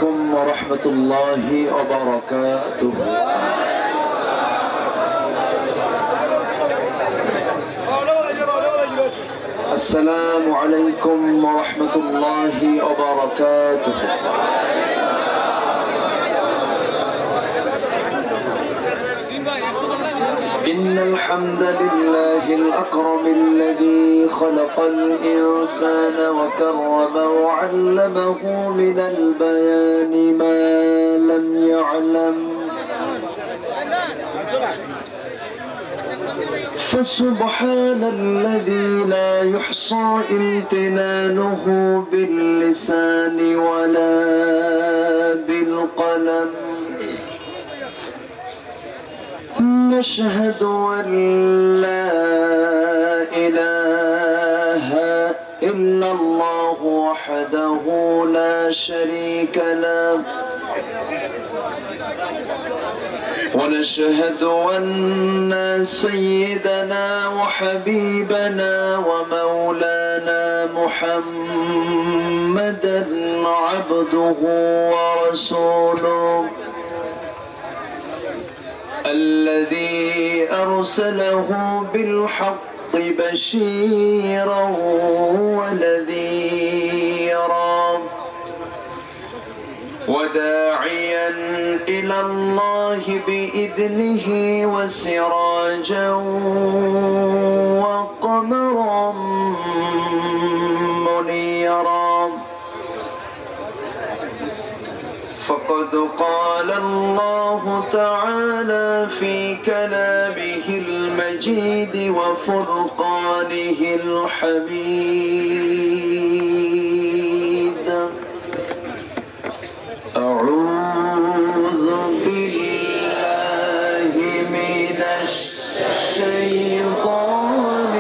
عليكم ورحمة الله وبركاته. السلام عليكم ورحمة الله وبركاته. إن الحمد لله الأكرم الذي خلق الإنسان وكرمه وعلمه من البيان ما لم يعلم، فسبحان الذي لا يحصى امتنانه باللسان ولا بالقلم. نشهد أن لا إله إلا الله وحده لا شريك له، ونشهد أن سيدنا وحبيبنا ومولانا محمدا عبده ورسوله الذي أرسله بالحق بشيرا ونذيرا وداعيا إلى الله بإذنه وسراجا وقمرا منيرا. فقد قال الله تعالى في كلامه المجيد وفرقانه الحميد: أعوذ بالله من الشيطان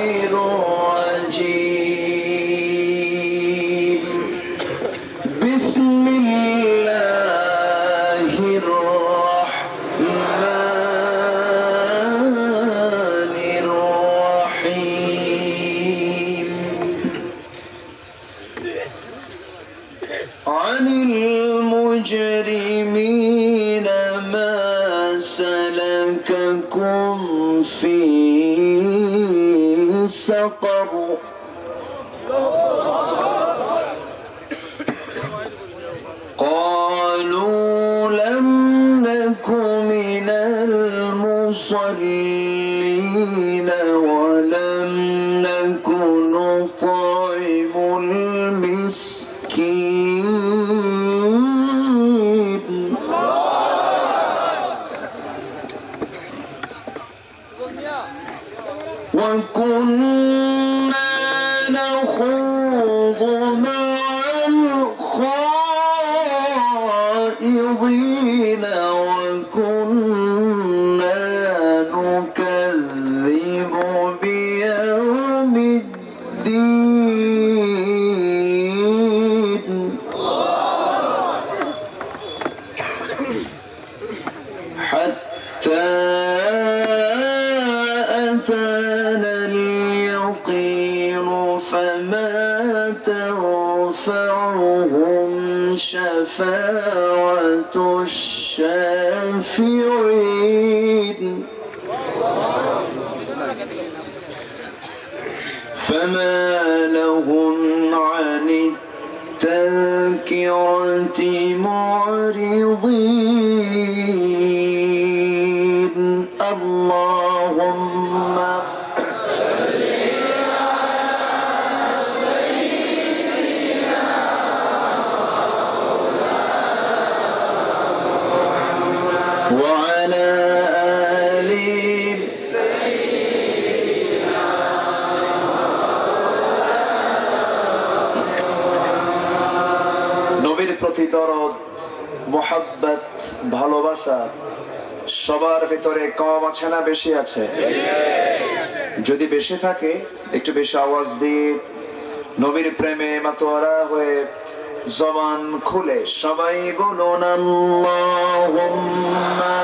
الرجيم. بسم الله الرحمن الرحيم. عن المجرمين ما سلككم في سقر؟ قالوا لم نك من المصلين ولم نك نطعم المسكين وكنا نخوض مع الخائضين وكنا نكذب بيوم الدين حتى أتانا اليقين فما تنفعهم شفاعة الشافعين. فما لهم عن التذكرة معرضين. اللهم صل على سيدنا وعلى آل سيدنا নবীর প্রতি দরদ, মোহাব্বত, ভালোবাসা সবার ভিতরে কম আছে না বেশি আছে? যদি বেশি থাকে একটু বেশি আওয়াজ দিয়ে নবীর প্রেমে মাতোয়ারা হয়ে জবান খুলে সবাই বলুন আল্লাহুম্মা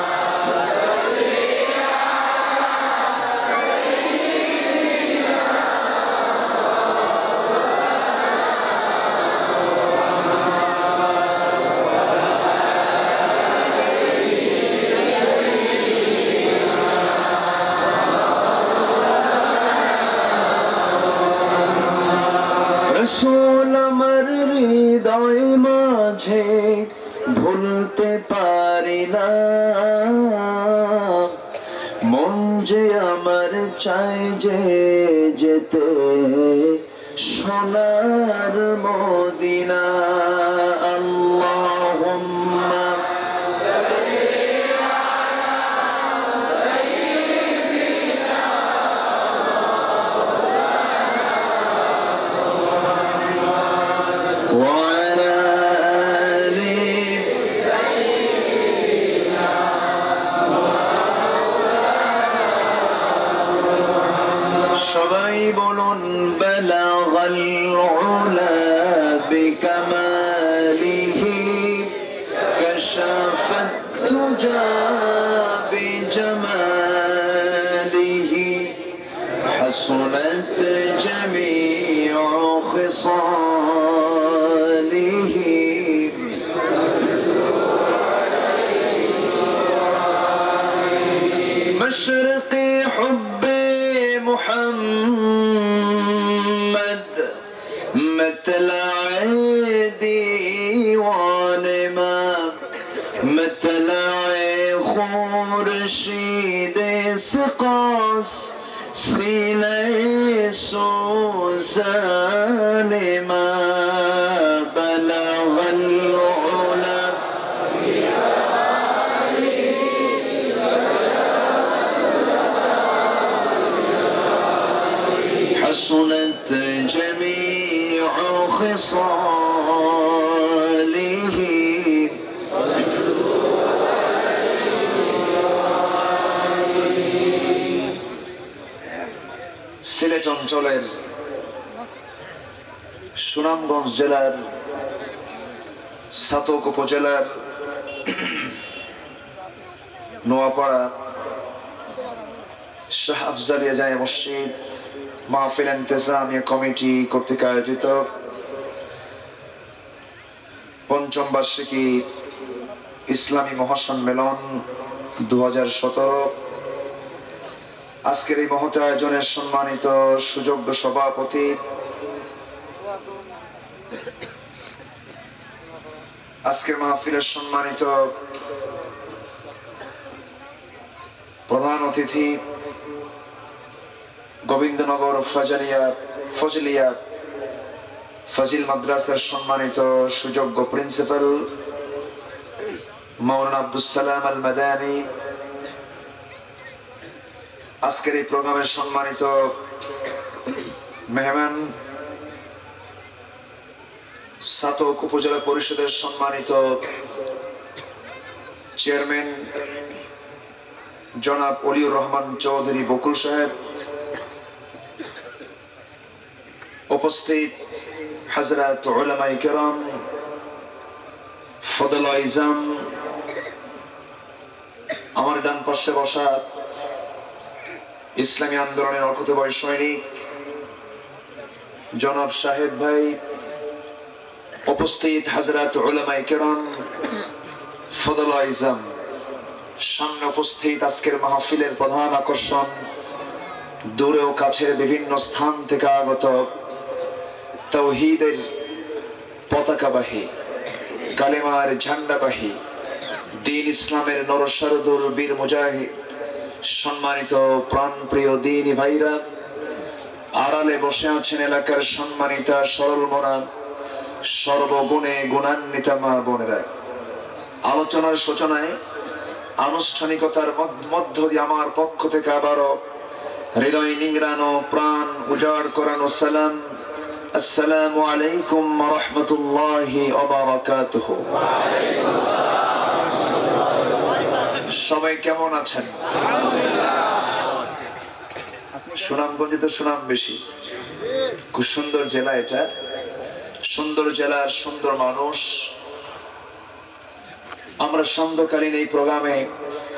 রসূল আমার হৃদয় মাঝে ভুলতে পারি না, মন যে আমার চাই যে যেতে সোনার মদিনা। আল্লাহুম্মা সবাই বলুন বালাগাল উলা বিকামালিহি কাশাফাত তুজা বিজামালিহি হাসুনাত জামিউ খিসালিহি। مشرقي حبي محمد مطلع ديوان ما مطلع خورشید سقاس سینه سوزان ما بلغ العلا حسنت جميع خصاله। সিলেট অঞ্চলের সুনামগঞ্জ জেলার ছাতক উপজেলার নোয়াপাড়া শাহ আফজালিয়া জামে মসজিদ মাহফিল ইন্তেজামিয়া কমিটি কর্তৃক আয়োজিত পঞ্চম বার্ষিকী ইসলামী মহাসম্মেলন 2017। আজকের এই মহৎ আয়োজনের সম্মানিত সুযোগ্য সভাপতি আজকের মাহফিলের সম্মানিত প্রধান অতিথি গোবিন্দনগর ফজলিয়া ফজিল মাদ্রাসার সম্মানিত সুযোগ্য প্রিন্সিপাল মাওলানা আব্দুস সালাম আল মাদানী, আজকের এই প্রোগ্রামের সম্মানিত মেহমান ছাতক উপজেলা পরিষদের সম্মানিত চেয়ারম্যান জনাব অলিউর রহমান চৌধুরী বকুল সাহেব, উপস্থিত হযরত উলামায়ে কেরাম, ফদলায়ে ইজাম, আমার ডান পাশে বসা ইসলামী আন্দোলনের অকুতোভয় সৈনিক জনাব শাহেদ ভাই, উপস্থিত হযরত উলামায়ে কেরাম, ফদলায়ে ইজাম, সামনে উপস্থিত আজকের মাহফিলের প্রধান আকর্ষণ, দূরে ও কাছের বিভিন্ন স্থান থেকে আগত তাওহীদের পতাকাবাহী, কালেমার ঝান্ডাবাহী, দ্বীন ইসলামের নরসারদুল বীর মুজাহিদ, সম্মানিত প্রাণপ্রিয় দ্বীনি ভাইরা, আড়ালে বসে আছেন এলাকার সম্মানিতা সরল মনা সর্বগুণে গুণান্বিতা মা বোনেরা। আলোচনার সূচনায় আনুষ্ঠানিকতার মধ্য দিয়ে আমার পক্ষ থেকে আবারও হৃদয় নিংড়ানো প্রাণ উজাড় করানো সালাম, আসসালামু আলাইকুম ওয়া রাহমাতুল্লাহি ওয়া বারাকাতুহু। সবাই কেমন আছেন? সুনামগঞ্জে তো সুনাম বেশি, খুব সুন্দর জেলা এটা, সুন্দর জেলার সুন্দর মানুষ। আমরা সান্ধ্যকালীন এই প্রোগ্রামে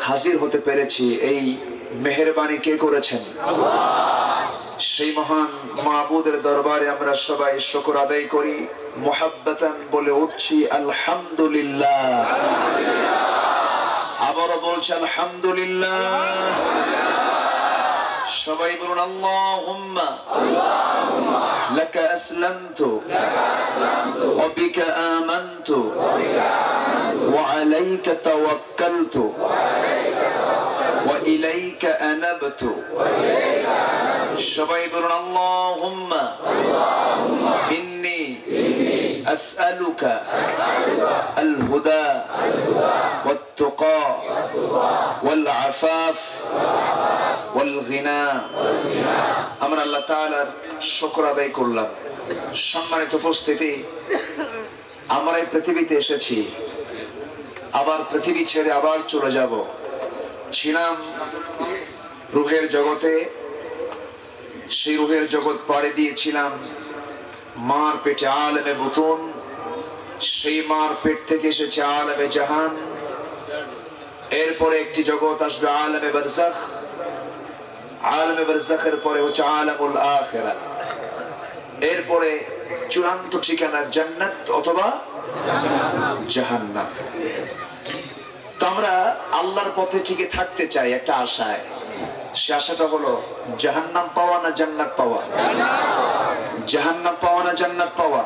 হাজির হতে পেরেছি, এই মেহেরবানি কে করেছেন? সেই মহান মাবুদের দরবারে আমরা সবাই শুকর আদায় করি, মুহাব্বাতান বলে উঠছি আলহামদুলিল্লাহ। আবারও বলছি আলহামদুলিল্লাহ। সবাই বলুন আল্লাহুম্মা লাকা আসলামতু ওয়া বিকা আমানতু ওয়া আলাইকা তাওয়াক্কালতু ওয়া ইলাইকা আনাবতু। সবাই বলুন আল্লাহুম্মা ইন্নী আসআলুকা আল হুদা ওয়াত তুকা ওয়াল আফাফ ওয়াল গিনা। আমরা আল্লাহ তাআলার শুকর আদায় করলাম। সম্মানিত উপস্থিতি, আমরা এই পৃথিবীতে এসেছি, আবার পৃথিবী ছেড়ে আবার চলে যাব। ছিলাম রূহের জগতে, সেই রূহের জগৎ পাড়ি দিয়েছিলাম মার পেটে আলেমে বুতুন, সেই মার পেট থেকে এসেছে আলেমে জাহান। এরপরে একটি জগৎ আসবে আলেমে বারজাখ, আলেমে বারজাখের পরে হচ্ছে আলামুল আখিরাহ, এরপরে চূড়ান্ত ঠিকানা জান্নাত অথবা জাহান্নাম। তো আমরা আল্লাহর পথে টিকে থাকতে চাই একটা আশায়। সে আশাটা হলো জাহান্নাম পাওয়া না জান্নাত পাওয়া? জাহান্নাম পাওয়া না জান্নাত পাওয়া?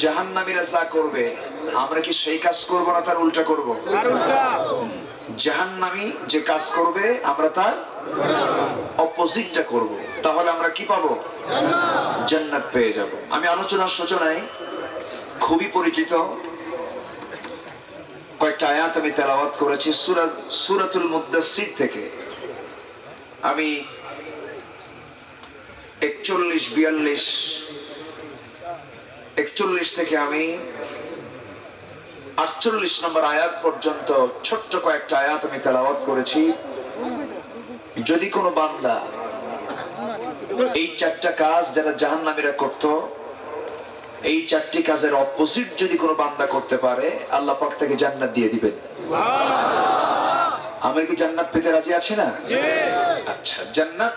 জাহান্নামীরা যা করবে আমরা কি সেই কাজ করব না তার উল্টা করব? জাহান্নামী যে কাজ করবে আমরা তার অপোজিটটা করব, তাহলে আমরা কি পাবো? জান্নাত পেয়ে যাব। আমি আলোচনার সূচনায় খুবই পরিচিত কয়েকটা আয়াত আমি তেলাওয়াত করেছি সূরাতুল মুদ্দাসসির থেকে। আমি 41 থেকে আমি 48 নম্বর আয়াত পর্যন্ত ছোট্ট কয়েকটা আয়াত আমি তেলাওয়াত করেছি। যদি কোনো বান্দা এই চারটা কাজ যারা জাহান্নামীরা করত, এই চারটি কাজের অপোজিট যদি কোনো বান্দা করতে পারে, আল্লাহ পাক তাকে জান্নাত দিয়ে দিবেন। আমরা কি জান্নাত পেতে রাজি আছি না? আচ্ছা, জান্নাত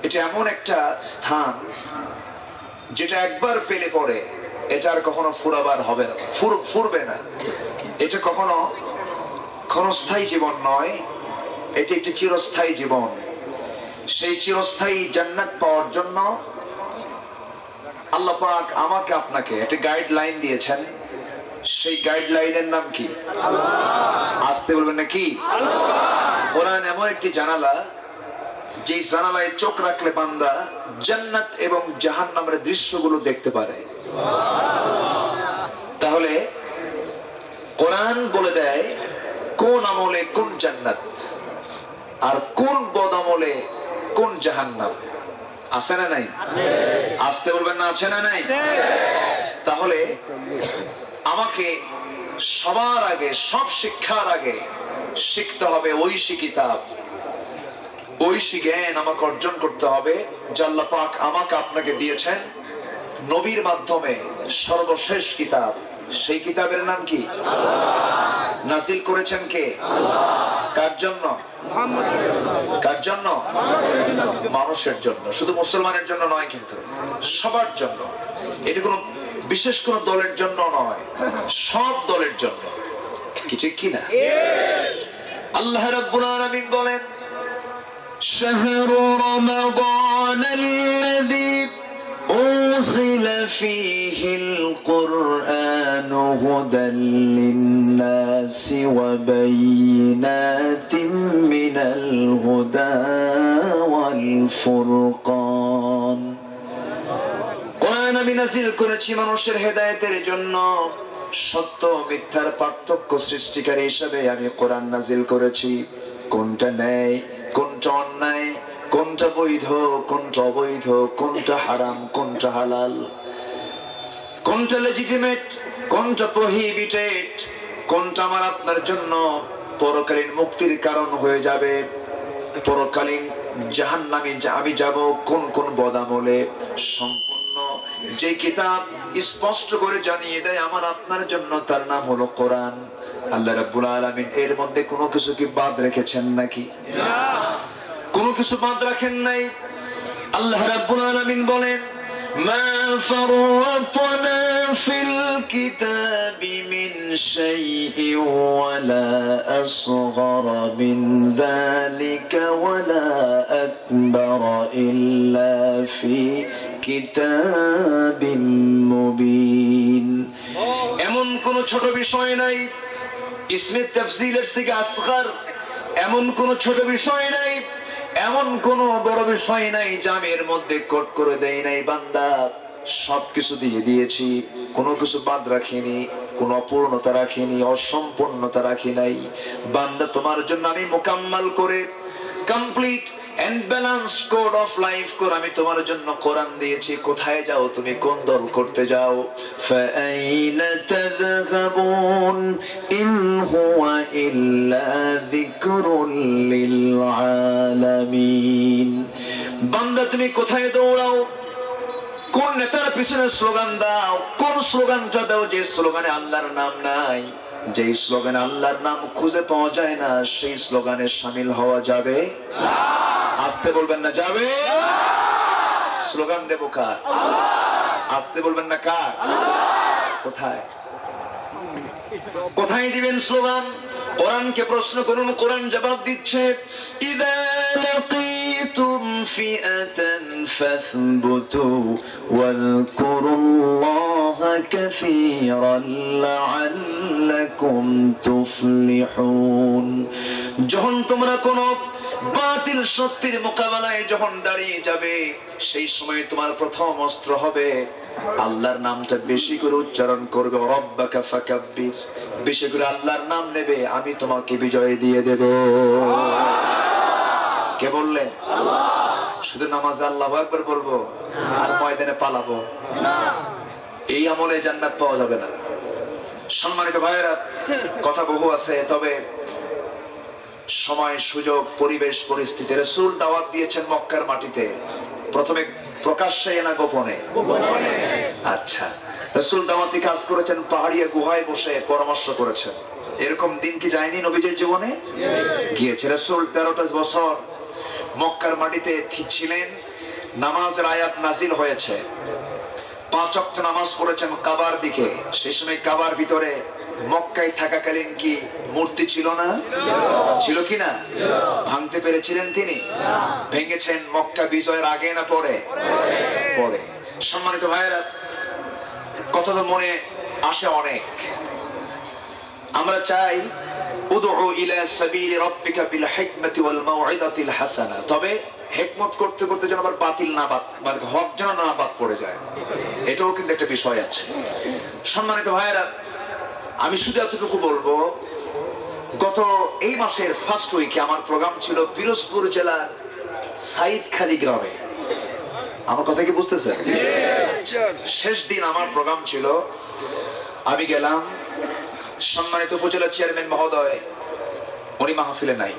এটা এমন একটা স্থান যেটা একবার পেলে পরে এটা আর কখনো ফুরাবার হবে না, ফুরবে না। এটা কখনো ক্ষণস্থায়ী জীবন নয়, এটি একটি চিরস্থায়ী জীবন। সেই চিরস্থায়ী জান্নাত পাওয়ার জন্য আল্লাহ পাক আমাকে আপনাকে একটা গাইডলাইন দিয়েছেন। সেই গাইডলাইনের নাম কি? আসতে বলবেন না কি? কোরআন এমন একটি জানালা, যে জানালায় চোখ রাখলে বান্দা জান্নাত এবং জাহান্নামের দৃশ্যগুলো দেখতে পারে। তাহলে কোরআন বলে দেয় কোন আমলে কোন জান্নাত আর কোন বদ আমলে কোন জাহান্নাম। আছে না নাই? আসতে বলবেন না, আছে না নাই? তাহলে আমাকে সবার আগে, সব শিক্ষার আগে শিখতে হবে ঐশী কিতাব, ঐশী জ্ঞান আমাকে অর্জন করতে হবে যা আল্লাহ পাক আমাকে আপনাকে দিয়েছেন নবীর মাধ্যমে সর্বশেষ কিতাব। সেই কিতাবের নাম কি? নাজিল করেছেন কে? কার জন্য? কার জন্য? মানুষের জন্য। শুধু মুসলমানের জন্য নয়, কিন্তু সবার জন্য। এটি কোনো বিশেষ কোন দলের জন্য নয়, সব দলের জন্য। কি ঠিক কিনা? আল্লাহ রাব্বুল আলামিন বলেন, শাহরু রমাদানাল্লাযী أنزل فيه القرآن هدى للناس وبينات من الهدى والفرقان। কোরআন আমি নাযিল করেছি মানুষের হেদায়েতের জন্য, সত্য মিথ্যার পার্থক্য সৃষ্টিকারী হিসেবে আমি কোরআন নাযিল করেছি। কোনটা ন্যায়, কোনটা অন্যায়, কোনটা বৈধ, কোনটা অবৈধ, কোনটা হারাম, কোনটা হালাল, কোনটা লেজিটিমেট, কোনটা প্রহিবিটেড, কোনটা আমার আপনার জন্য পরকালীন মুক্তির কারণ হয়ে যাবে, পরকালীন জাহান্নামে আমি যাব কোন কোন বদামলে, সম্পূর্ণ যে কিতাব স্পষ্ট করে জানিয়ে দেয় আমার আপনার জন্য, তার নাম হলো কোরআন। আল্লাহ রাব্বুল আলামিন এর মধ্যে কোনো কিছু কি বাদ রেখেছেন নাকি? কোনো কিছু বাদ রাখেন নাই। আল্লাহ রাব্বুল আলামিন বলেন, মা ফাররাতনা ফিল কিতাবি মিন شيء ولا أصغر من ذلك ولا أكبر إلا في كتاب مبين এমন কোন ছোট বিষয় নাই ইসমে তাফসীলের থেকে আসগর এমন কোন ছোট বিষয় নাই এমন কোন বড় বিষয় নাই যা আমি এর মধ্যে কোট করে দেই নাই বান্দা সবকিছু দিয়ে দিয়েছি কোনো কিছু বাদ রাখিনি কোন অপূর্ণতা রাখিনি অসম্পূর্ণতা রাখি নাই বান্দা তোমার জন্য আমি মুকাম্মাল করে complete and balance code of life করে আমি তোমার জন্য কোরআন দিয়েছি কোথায় যাও তুমি কোন দল করতে যাও ফাআইনা তাযহাবুন ইন হুয়া ইল্লা যিকরুল লিল আলামিন বান্দা তুমি কোথায় দৌড়াও কোন নেতার পিছনে স্লোগান দাও কোন স্লোগানটা দাও যে স্লোগানে আল্লাহর নাম নাই যে স্লোগানে আল্লাহর নাম খুঁজে পাওয়া যায় না সেই স্লোগানে শামিল হওয়া যাবে না আসতে বলবেন না যাবে স্লোগান দেব কার আসতে বলবেন না কার কোথায় কোথায় দিবেন স্লোগান কোরআনকে প্রশ্ন করুন কোরআন জবাব দিচ্ছে ইযা লাকিতুম ফিআতান ফাসবুতু ওয়াযকুরুল্লাহা কাসীরান লাআল্লাকুম তুফলিহুন যখন তোমরা কোন বাতিল শক্তির মোকাবেলায় যখন দাঁড়িয়ে যাবে সেই সময় তোমার প্রথম অস্ত্র হবে আল্লাহর নামটা বেশি করে উচ্চারণ করবে রব্বাকা ফাকাব্বির বেশি করে আল্লাহর নাম নেবে আমি তোমাকে বিজয় দিয়ে দেব কে বললেন আল্লাহ শুধু নামাজে আল্লাহু আকবার বলবো আর ময়দানে পালাবো না এই আমলে জান্নাত পাওয়া যাবে না সম্মানিত ভাইয়েরা কথা বহু আছে তবে সময় সুযোগ পরিবেশ পরিস্থিতি রাসূল দাওয়াত দিয়েছেন মক্কার মাটিতে প্রথমে প্রকাশ্যে না গোপনে আচ্ছা রাসূল দাওয়াতি কাজ করেছেন পাহাড়িয়া গুহায় বসে পরামর্শ করেছেন এরকম দিন কি যায়নি নবীজির জীবনে গিয়েছে রাসূল 13টা বছর মক্কার মাটিতে ছিলেন নামাজের আয়াত নাজিল হয়েছে 5 ওয়াক্ত নামাজ পড়েছেন কাবার দিকে সেই সময় কাবার ভিতরে মক্কায় থাকাকালীন কি মূর্তি ছিল না ছিল কি না ভাঙতে পেরেছিলেন তিনি ভেঙেছেন মক্কা বিজয়ের আগে না পরে পরে সম্মানিত ভাইয়েরা কত তো মনে আসে অনেক আমরা চাই উদউ ইলা সাবিলি রাব্বিকা বিল হিকমাতি ওয়াল মাউইযাতিল হাসানা তবে হিকমত করতে করতে যেন আবার বাতিল না বাদ মানে হক যেন না বাদ পড়ে যায় এটাও কিন্তু একটা বিষয় আছে সম্মানিত ভাইয়েরা আমি শুধু এতটুকু বলবো গত এই মাসের ফার্স্ট উইকে আমার প্রোগ্রাম ছিল পিরোজপুর জেলার সাইদখালী গ্রামে আমার কথা কি বুঝতেছেন শেষ দিন আমার প্রোগ্রাম ছিল আমি গেলাম সম্মানিত উপজেলা চেয়ারম্যান মহোদয় উনি মাহফিলে নাই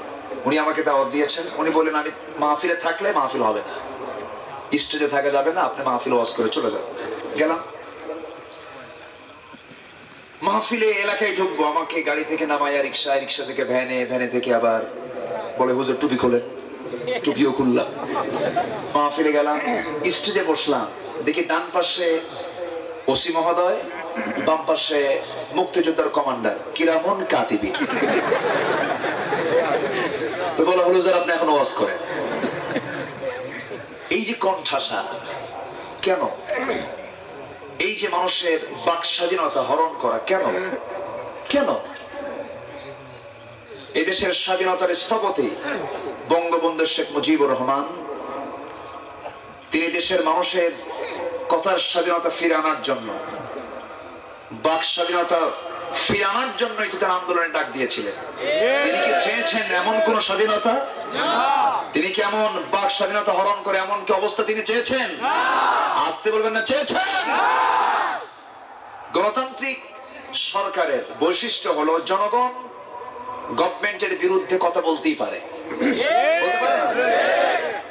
উনি আমাকে দাওয়াত দিয়েছেন উনি বললেন আমি মাহফিলে থাকলে মাহফিল হবে না স্টেজে থাকা যাবে না আপনি মাহফিল ওয়াজ করে চলে যান গেলাম মাহফিলে এলাকায় ঢুকবো আমাকে গাড়ি থেকে নামায়া রিক্সা থেকে ভ্যানে থেকে আবার বলে হুজুর টুপি খোলেন টুপিও খুললাম মাহফিলে গেলাম স্টেজে বসলাম দেখি ডান পাশে ওসি মহোদয় বাম পাশে মুক্তিযোদ্ধার কমান্ডার কিরামন কাতিবি তো বলা হলো যারা আপনি এখন ওয়াজ করেন এই যে কণ্ঠাসা কেন এই যে মানুষের বাক স্বাধীনতা হরণ করা কেন কেন এদেশের স্বাধীনতার স্থপতি বঙ্গবন্ধু শেখ মুজিবুর রহমান তিনি দেশের মানুষের কথার স্বাধীনতা ফিরে আনার জন্য বাক স্বাধীনতা ফিরে আনার জন্যই তো তার আন্দোলনে ডাক দিয়েছিলেন তিনি কি চেয়েছেন এমন কোন স্বাধীনতা তিনি কি এমন বাক স্বাধীনতা হরণ করে এমন কি অবস্থা তিনি চেয়েছেন আসতে বলবেন না চেয়েছেন গণতান্ত্রিক সরকারের বৈশিষ্ট্য হলো জনগণ গভর্নমেন্টের বিরুদ্ধে কথা বলতেই পারে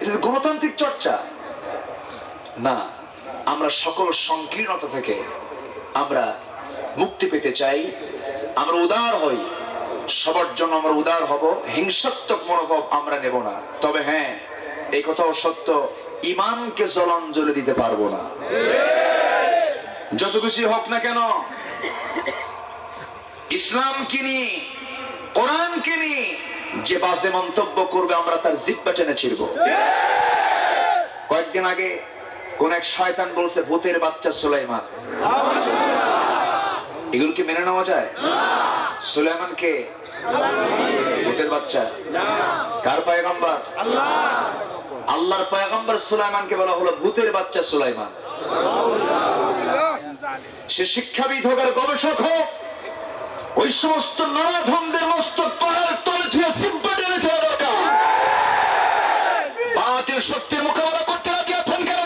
এটা গণতান্ত্রিক চর্চা না আমরা সকল সংকীর্ণতা থেকে আমরা মুক্তি পেতে চাই আমরা উদার হই সবার জন্য আমরা উদার হব হিংসাত্মক মনোভাব আমরা নেব না তবে হ্যাঁ এই কথাও সত্য ঈমানকে জলাঞ্জলি দিতে পারবো না যত কিছু হোক না কেন ইসলামকে নিয়ে, কোরআনকে নিয়ে যে বাজে মন্তব্য করবে আমরা তার জিহ্বা টেনে ছিড়ব। কয়েকদিন আগে কোন এক শয়তান বলছে ভূতের বাচ্চা সুলাইমান। এগুলো কি মেনে নেওয়া যায়? সুলাইমানকে ভূতের বাচ্চা? কার পয়গম্বর? আল্লাহর পয়গম্বর সুলাইমানকে বলা হলো ভূতের বাচ্চা সুলাইমান। সে শিক্ষাবিদ হোক আর গবেষক হোক, ওই সমস্ত নরাধমদের মস্তক পাহাড় তলে ছুঁয়ে সিম্পা টেনে ছেড়ে দরকার। বাতিল শক্তির মোকাবেলা করতে রাজি আছেন কেন?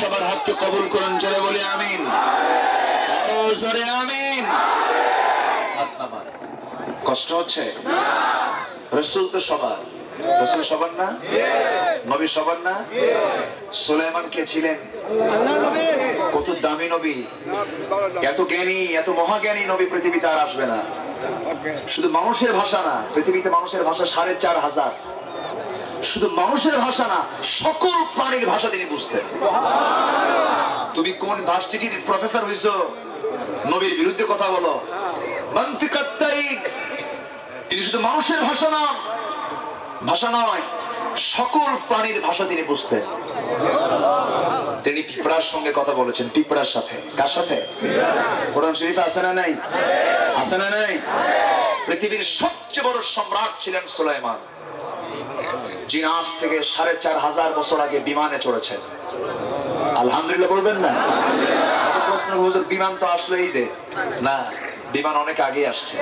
সবার হাতকে কবুল করুন, জোরে বলি আমিন, আরো জোরে আমিন। কষ্ট হচ্ছে? রাসূল তো সবার, রাসূল সবার না, নবী সবার না। সুলাইমান কে ছিলেন? কত দামি নবী, এত জ্ঞানী, এত মহাজ্ঞানী নবী পৃথিবীতে আর আসবে না। শুধু মানুষের ভাষা না, পৃথিবীতে মানুষের ভাষা ৪৫০০। শুধু মানুষের ভাষা না, সকল প্রাণীর ভাষা তিনি বুঝতেন। তুমি কোন ভার্সিটির প্রফেসর হইছো, নবীর বিরুদ্ধে কথা বলো, তিনি শুধু মানুষের ভাষা নয়, সকল প্রাণীর ভাষা তিনি বুঝতেন। তিনি পিঁপড়ার সঙ্গে কথা বলেছেন, পিঁপড়ার সাথে। কার সাথে? কোরআন শরীফে আছে না নাই? আছে না নাই? পৃথিবীর সবচেয়ে বড় সম্রাট ছিলেন সুলাইমান, যিনি আজ থেকে ৪৫০০ বছর আগে বিমানে চড়েছেন। আলহামদুলিল্লাহ বলবেন না? প্রশ্ন, বিমান তো আসলে এই যে না, বিমান অনেক আগে আসছে।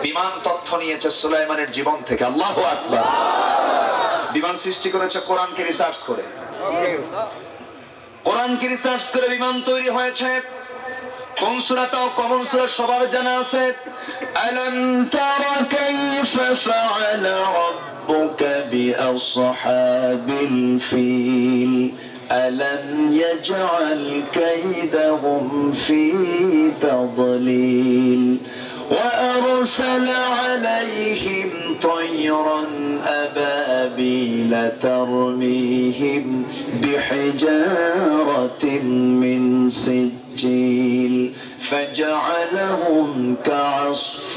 বিমান তথ্য নিয়েছে সুলাইমানের জীবন থেকে। আল্লাহু আকবার। বিমান সৃষ্টি করেছে কোরআনকে রিসার্চ করে। কোরআনকে রিসার্চ করে বিমান তৈরি হয়েছে। কোন সূরা? তাও কমন সূরা, সবার জানা আছে। আলাম তারা কাইফা ফাআলা রাব্বুকা বিআসহাবিল ফিল আলাম ইয়াজআল কাইদাহুম ফি তাদলিল وأرسل عليهم طيرا أبابيل ترميهم بحجارة من سجيل فجعلهم كعصف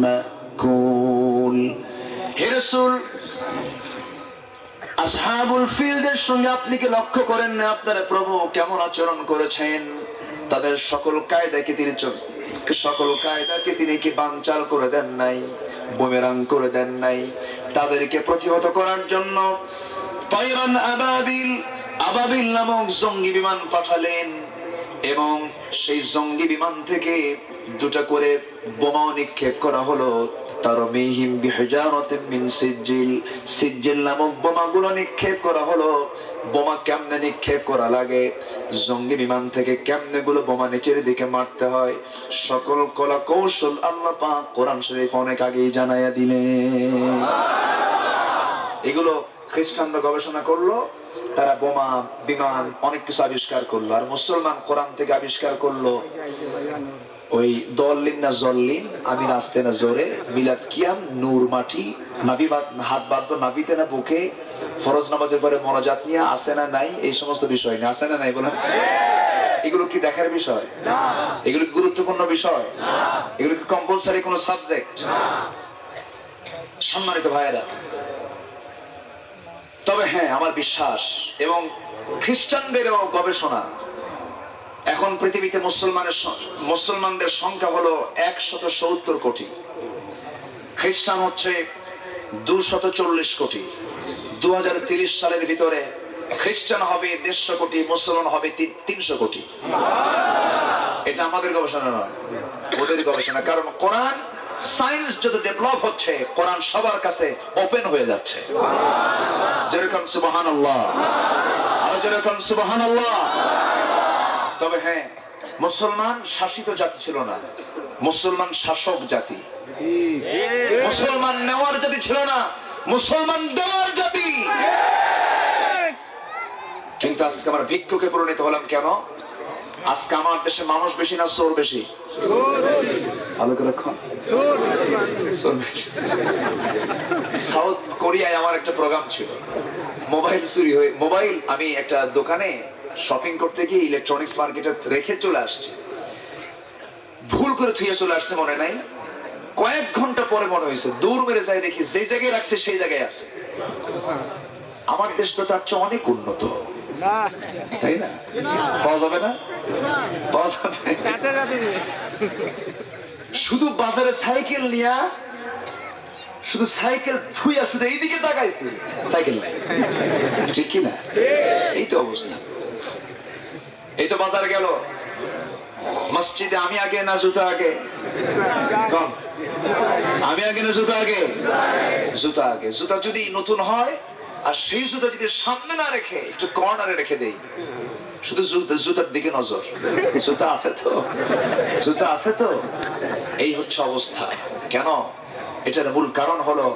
مأكول। হে রাসূল, আসহাবুল ফিলদের সঙ্গে আপনি কি লক্ষ্য করেন না আপনারা প্রভু কেমন আচরণ করেছেন? তাদের সকল কায়দাকে তিনি কি বানচাল করে দেন নাই, বুমেরাং করে দেন নাই? তাদেরকে প্রতিহত করার জন্য তায়রান আবাবিল নামক জঙ্গি বিমান পাঠালেন, এবং সেই জঙ্গি বিমান থেকে 2টা করে বোমা নিক্ষেপ করা হলো। তারমিহিম বিহিজারাতিন মিন সিজ্জিল নামক বোমাগুলো নিক্ষেপ করা হলো। বোমা কেমনে নিক্ষেপ করা লাগে, জঙ্গি বিমান থেকে কেমনে গুলো বোমা নিচের দিকে মারতে হয়, সকল কলা কৌশল আল্লাহ পাক কোরআন শরীফ অনেক আগেই জানাইয়া দিলেন। এগুলো খ্রিস্টানরা গবেষণা করলো, তারা বোমা, বিমান, অনেক কিছু আবিষ্কার করলো। আর মুসলমান কোরআন থেকে আবিষ্কার করলো ওই দল্লিন না জল্লিন, আমি নাচতে না জোরে, মিলাদ কিয়াম, নূর মাটি, নাভি হাত বাঁধবো নাভিতে না বুকে, ফরজ নামাজের পরে মোনাজাত নিয়ে, আছে না নাই, এই সমস্ত বিষয় নিয়ে। আছে না নাই বলেন? এগুলো কি দেখার বিষয়? এগুলো কি গুরুত্বপূর্ণ বিষয়? এগুলো কি কম্পালসারি কোন সাবজেক্ট? সম্মানিত ভাইয়েরা, তবে হ্যাঁ, আমার বিশ্বাস এবং খ্রিস্টানদেরও গবেষণা, এখন পৃথিবীতে মুসলমানদের সংখ্যা হলো 170 কোটি, খ্রিস্টান হচ্ছে 240 কোটি। 2030 সালের ভিতরে খ্রিস্টান হবে 150 কোটি, মুসলমান হবে 300 কোটি। এটা আমাদের গবেষণা নয়, ওদের গবেষণা। কারণ কোরআন, সায়েন্স যত ডেভেলপ হচ্ছে, কোরআন সবার কাছে ওপেন হয়ে যাচ্ছে। যেরকম সুবহানাল্লাহ, আর যেরকম সুবহানাল্লাহ। তবে হ্যাঁ, মুসলমান শাসিত জাতি ছিল না, মুসলমান শাসক জাতি। মুসলমান নেওয়ার জাতি ছিল না, মুসলমান দেওয়ার জাতি। কিন্তু আজকে আমরা ভিক্ষুকে পরিণত হলাম কেন? আজকে আমার দেশে মানুষ বেশি না চোর বেশি? ভালো করে রাখো। সাউথ কোরিয়ায় আমার একটা প্রোগ্রাম ছিল, মোবাইল চুরি হয়ে মোবাইল আমি একটা দোকানে শপিং করতে গিয়ে ইলেকট্রনিক্স মার্কেটে রেখে চলে আসছে, ভুল করে থুয়ে চলে আসছে মনে নাই, কয়েক ঘন্টা পরে মনে হয়েছে, দূর মেরে যাই দেখি যেই জায়গায় রাখছে সেই জায়গায় আছে। আমার দেশ তো তার চেয়ে অনেক উন্নত, তাই না? পাওয়া যাবে না? পাওয়া যাবে। শুধু বাজারে সাইকেল নিয়া, শুধু সাইকেল থুইয়া শুধু এইদিকে তাকাইছে, সাইকেল নাই, ঠিক কিনা? এই তো অবস্থা। এই তো বাজার গেল, মসজিদে আমি আগে না জুতা আগে? আমি আগে না জুতা আগে? জুতা আগে। জুতা যদি নতুন হয় আর সেই জুতা যদি সামনে না রেখে একটু কর্নারে রেখে দেই, শুধু জুতার দিকে নজর, জুতা আছে তো, জুতা আছে তো, এই হচ্ছে অবস্থা। কেন? এটার মূল কারণ হলো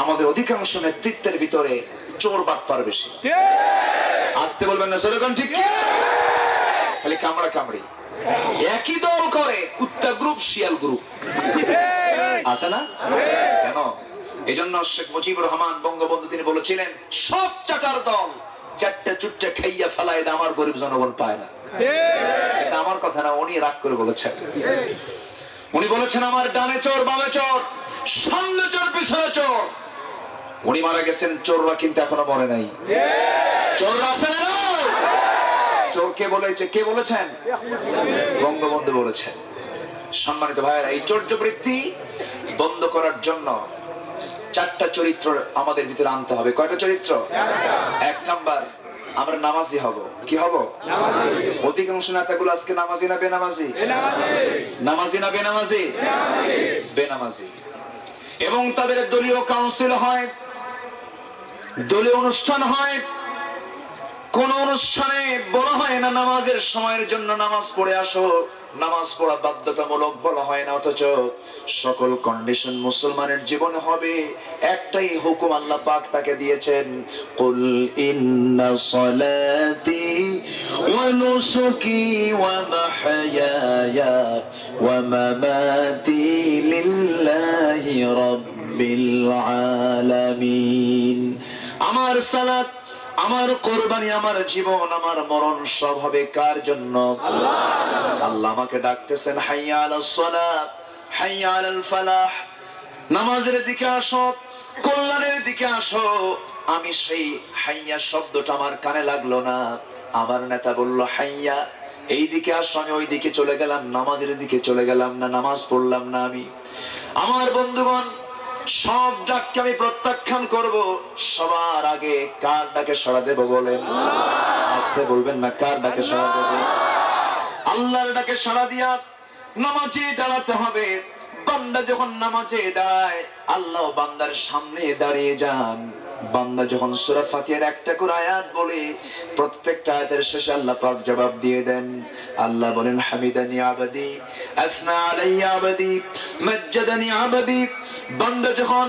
আমাদের অধিকাংশ নেতৃত্বের ভিতরে চোর বাটপার বেশি। আসতে বলবেন না জোরে কোন? ঠিক খালি কামড়া কামড়ি, একই দল করে, কুত্তা গ্রুপ শিয়াল গ্রুপ আছে না? কেন? এই জন্য শেখ মুজিবুর রহমান বঙ্গবন্ধু তিনি বলেছিলেন, সব চাটার দল চারটে চুট্টে খাইয়া ফেলায়, আমার গরিব জনগণ পায় না। এটা আমার কথা না, উনি রাগ করে বলেছেন। উনি বলেছেন আমার ডানে চোর বামে চোর, সামনে চোর পিছনে চোর। উনি মারা গেছেন, চোররা কিন্তু এখনো মরে নাই। চোররা আছে না? চোর কে বলেছে? কে বলেছেন? বঙ্গবন্ধু বলেছেন। সম্মানিত ভাইয়েরা, এই চৌর্যবৃত্তি বন্ধ করার জন্য চারটা চরিত্র আমাদের ভিতরে আনতে হবে। কয়টা চরিত্র? এক নাম্বার, আমরা নামাজি হব। কি হব? অধিকাংশ নেতাগুলো আজকে নামাজি না বেনামাজি? নামাজি না বেনামাজি? বেনামাজি। এবং তাদের দলীয় কাউন্সিল হয়, দলীয় অনুষ্ঠান হয়, কোন অনুষ্ঠানে বলা হয় না নামাজের সময়ের জন্য নামাজ পড়ে আসো, নামাজ পড়া বাধ্যতামূলক বলা হয় না, অথচ সকল কন্ডিশন মুসলমানের জীবনে হবে। একটাই হুকুম আল্লাহ পাক তাকে দিয়েছেন, কুল ইন্না সলাতি ওয়া নুসুকি ওয়া মাহইয়ায়া ওয়া মামাতি লিল্লাহি রাব্বিল আলামিন। আমার সালাত, আমার কোরবানি, আমার জীবন, আমার মরণ সব হবে কার জন্য? আল্লাহ। আল্লাহ আমাকে ডাকতেছেন, হাইয়া আলাস সালাত হাইয়া আলাল ফালাহ, নামাজের দিকে আসো, কল্যাণের দিকে আসো। আমি সেই হাইয়া শব্দটা আমার কানে লাগলো না, আমার নেতা বলল হাইয়া, এই দিকে আসো, আমি ওই দিকে চলে গেলাম, নামাজের দিকে চলে গেলাম না, নামাজ পড়লাম না আমি। আমার বন্ধুগণ, সব ডাককে আমি প্রত্যাখ্যান করব। সবার আগে কার ডাকে সাড়া দেব বলেন? আসতে বলবেন না, কার ডাকে সাড়া দেব? আল্লাহর ডাকে সাড়া দিয়া নামাজে দাঁড়াতে হবে। বান্দা যখন নামাজে দাঁড়ায়, আল্লাহ বান্দার সামনে দাঁড়িয়ে যান। বান্দা যখন সূরা ফাতিহার একটা করে আয়াত বলে, প্রত্যেকটা আয়াতের শেষে আল্লাহ পাক জবাব দিয়ে দেন। আল্লাহ বলেন, হামিদানি আবাদি, আসনা আলাইয়া আবাদি, মাজ্জাদানি আবাদি। বান্দা যখন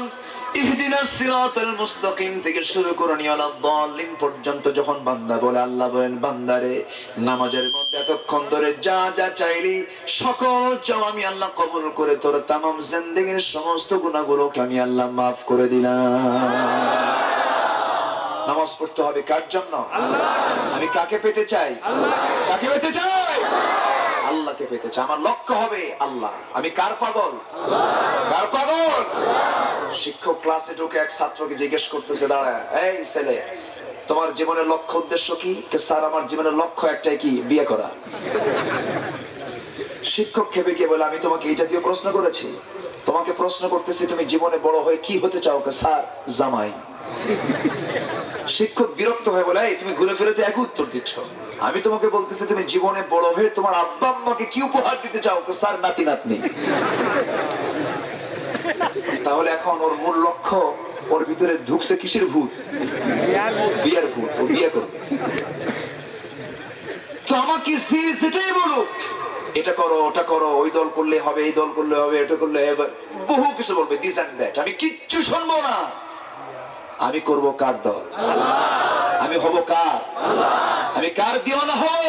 ইহদিনাস সিরাতাল মুস্তাকিম থেকে শুরু করে নিয়ে আলাদ-দাল্লিন পর্যন্ত যখন বান্দা বলে, আল্লাহ বলেন, বান্দারে নামাজের মধ্যে এতক্ষণ ধরে যা যা চাইলি সকল চাও আমি আল্লাহ কবুল করে তোর তামাম জিন্দেগীর সমস্ত গুনাহগুলোকে আমি আল্লাহ মাফ করে দিলাম। নামাজ পড়তে হবে কার জন্য? আল্লাহ। আমি কাকে পেতে চাই? আল্লাহ। কাকে পেতে চাই? আল্লাহকে পেতে চাই। আমার লক্ষ্য হবে আল্লাহ। আমি কার পাগল? আল্লাহ। কার পাগল? আল্লাহ। শিক্ষক ক্লাসে ঢুকে এক ছাত্রকে জিজ্ঞেস করতেছে, দাঁড়ায়, এই ছেলে, তোমার জীবনের লক্ষ্য উদ্দেশ্য কি? স্যার, আমার জীবনের লক্ষ্য একটাই, কি? বিয়ে করা। শিক্ষক খেপে গিয়ে বলে, আমি তোমাকে এই জাতীয় প্রশ্ন করেছি? তোমাকে প্রশ্ন করতেছি তুমি জীবনে বড় হয়ে কি হতে চাও? স্যার, জামাই। শিক্ষক বিরক্ত হয়ে বলে, তুমি ঘুরে ফিরে এক উত্তর দিচ্ছ। আমি তোমাকে বলতেছি তুমি জীবনে বড় হয়ে তোমার আব্বা আম্মাকে কি উপহার দিতে চাও? স্যার, নাতি নাতনি। তাহলে এখন ওর মূল লক্ষ্য, ওর ভিতরে ঢুকছে কিসের ভূত? বিয়ের ভূত। ও বিয়ে করবে। তো আমাকে সেটাই বলুক, এটা করো, ওটা করো, ওই দল করলে হবে, এই দল করলে হবে, এটা করলে হবে, বহু কিছু বলবে, দিস এন্ড দ্যাট। আমি কিচ্ছু শুনবো না। আমি করব কার দল? আল্লাহ। আমি আমি হব কার? আমি কার দিওয়ানা হব?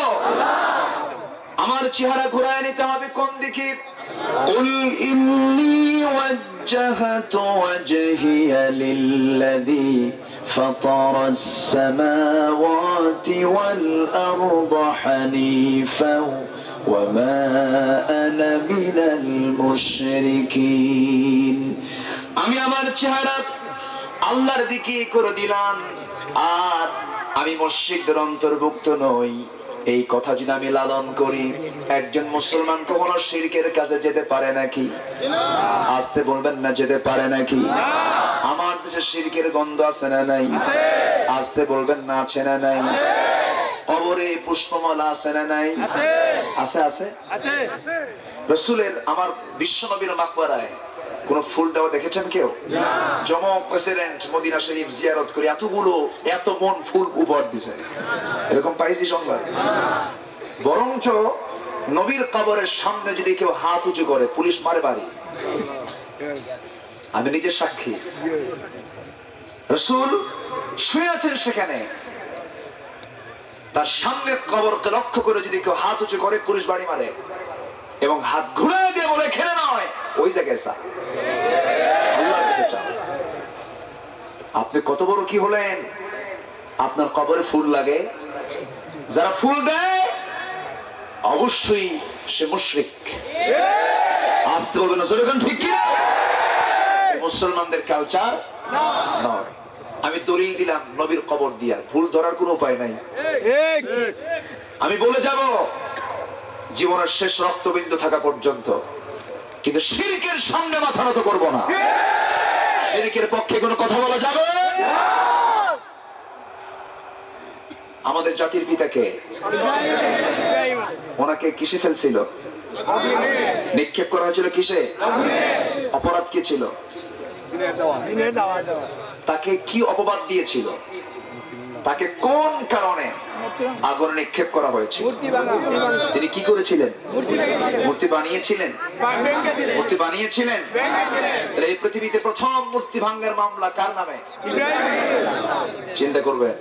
আমার চেহারা ঘুরায় নিতে হবে কোন দিকে? قل إني وجهت وجهي للذي فطر السماوات والأرض حنيفا وما أنا من المشركين আমি আমার চেহারা আল্লাহর দিকে করে দিলাম, আর আমি মুশরিকদের অন্তর্ভুক্ত নই। এই কথা যদি আমি লালন করি, একজন মুসলমান কখনো শিরকের কাছে যেতে পারে নাকি? আসতে বলবেন না, যেতে পারে নাকি? আমার দেশে শিরকের গন্ধ আছে না নাই? আসতে বলবেন না, আছে না নাই? কবরে পুষ্পমালা আছে না নাই? আছে আছে আছে। রাসূলের, আমার বিশ্ব নবীর মাকবারায় কোন ফুল দেওয়া দেখেছেন কেউ? জমক প্রেসিডেন্ট মদিনা শরীফ জিয়ারত করে এত মন ফুল উপহার দিছে, এরকম পাইছি সংবাদ? বরঞ্চ নবীর কবরের সামনে যদি কেউ হাত উঁচু করে, পুলিশ মারে বাড়ি। আমি নিজে সাক্ষী। রাসূল শুয়ে আছেন সেখানে, তার সামনে কবরকে লক্ষ্য করে যদি কেউ হাত উঁচু করে, পুলিশ বাড়ি মারে এবং হাত ঘুরে দিয়ে বলে, খেলে নয়, ওই জায়গায় চা। আপনি কত বড় কি হলেন? আপনার কবরে ফুল লাগে? যারা ফুল দেয় অবশ্যই সে মুশরিক। আসতে বলবেন না, ঠিক কি? মুসলমানদের কালচার নয়। আমি দলিল দিলাম নবীর কবর দিয়া, ভুল ধরার কোনো উপায় নাই। আমি বলে যাব জীবনের শেষ রক্তবিন্দু থাকা পর্যন্ত, কিন্তু শিরকের সামনে মাথা নত করব না। শিরকের পক্ষে কোনো কথা বলা যাবে? আমাদের জাতির পিতাকে, ওনাকে কিসে ফেলছিল? নিক্ষেপ করা হয়েছিল কিসে? অপরাধ কি ছিল? তাকে কি অপবাদ দিয়েছিল? তাকে কোন কারণে আগুনে নিক্ষেপ করা হয়েছে? তিনি কি করেছিলেন? মূর্তি বানিয়েছিলেন। মূর্তি বানিয়েছিলেন। এই পৃথিবীতে প্রথম মূর্তি ভাঙ্গার মামলা কার নামে? চিন্তা করবেন।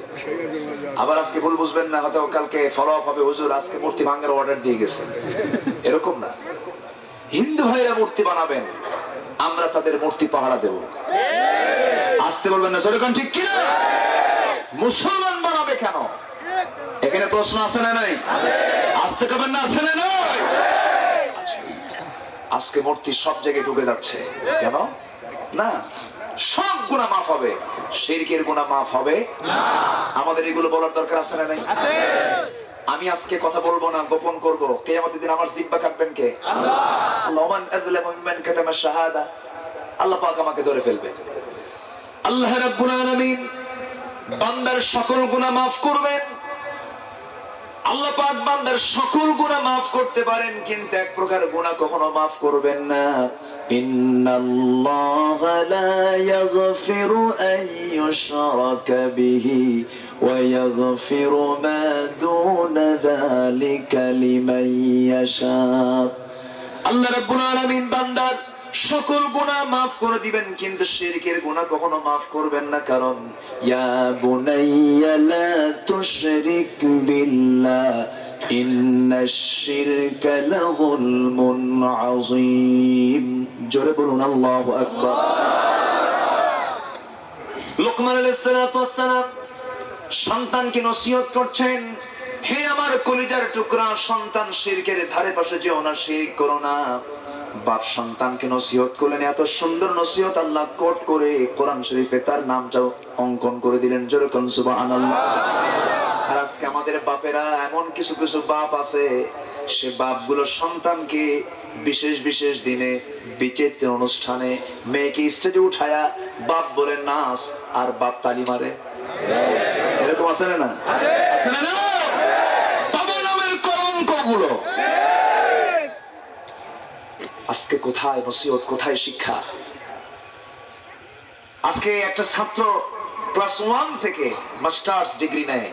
আবার আজকে ভুল বুঝবেন না, হয়তো কালকে ফলো আপ হবে, হুজুর আজকে মূর্তি ভাঙ্গার অর্ডার দিয়ে গেছে। এরকম না। হিন্দু ভাইরা মূর্তি বানাবেন, আমরা তাদের মূর্তি পাহারা দেব। আসতে বলবেন না, সেরকম ঠিক কিনা? মুসলমান বানাবে কেন? এখানে প্রশ্ন আছে না নাই? আসতে করবেন না, আছে না নাই? আজকে মূর্তি সব জায়গায় ঢুকে যাচ্ছে কেন? না, সব গুনাহ মাফ হবে, শিরকের গুনাহ মাফ হবে না। আমাদের এগুলো বলার দরকার আছে না নাই? আমি আজকে কথা বলবো না, গোপন করব। কিয়ামতের দিন আমার জিহ্বা কাটবেন কে? আল্লাহ। মান আযলামু মিম্মান কাতামা শাহাদা। আল্লাহ পাক আমাকে ধরে ফেলবে। আল্লাহ রাব্বুল আলামিন বান্দার সকল গুনাহ মাফ করবেন। আল্লাহ পাক বান্দার সকল গুনাহ মাফ করতে পারেন, কিন্তু এক প্রকার গুনাহ কখনো মাফ করবেন না। ইন্নাল্লাহা লা ইয়াগফিরু আন ইউশরাকা বিহি ওয়া ইয়াগফিরু মা দুনা যালিকা লিমান ইয়াশা। আল্লাহ রাব্বুল আলামিন বান্দার সকল গুনাহ মাফ করে দিবেন, কিন্তু শিরকের গুনাহ কখনো মাফ করবেন না। কারণ ইয়া বুনাইয়া লা তুশরিক বিল্লাহ ইন্নাশ শিরকা লাযুলমুন আযীম। জোরে বলুন আল্লাহু আকবার। লুকমান আলাইহিস সালাতু ওয়াস সালাম সন্তানকে নসিহত করছেন, হে আমার কলিজার টুকরা সন্তান, শিরকের ধারে পাশে যেও না, শিরক করো না। বাপ সন্তানকে নসিহত করলেন, এত সুন্দর নসিহত আল্লাহ কোট করে কোরআন শরীফে তার নামটাও অঙ্কন করে দিলেন। যেরকম সুবহানাল্লাহ। আর আজকে আমাদের বাপেরা, এমন কিছু কিছু বাপ আছে, সে বাপগুলো সন্তানকে বিশেষ বিশেষ দিনে বিচিত্র অনুষ্ঠানে মেয়েকে স্টেজে উঠায়া বাপ বলে নাচ, আর বাপ তালি মারে। এরকম আছে না? আছে না? তবে নামের কলঙ্কগুলো আজকে কোথায় নসিহত, কোথায় শিক্ষা? আজকে একটা ছাত্র ক্লাস 1 থেকে মাস্টার্স ডিগ্রি নেয়,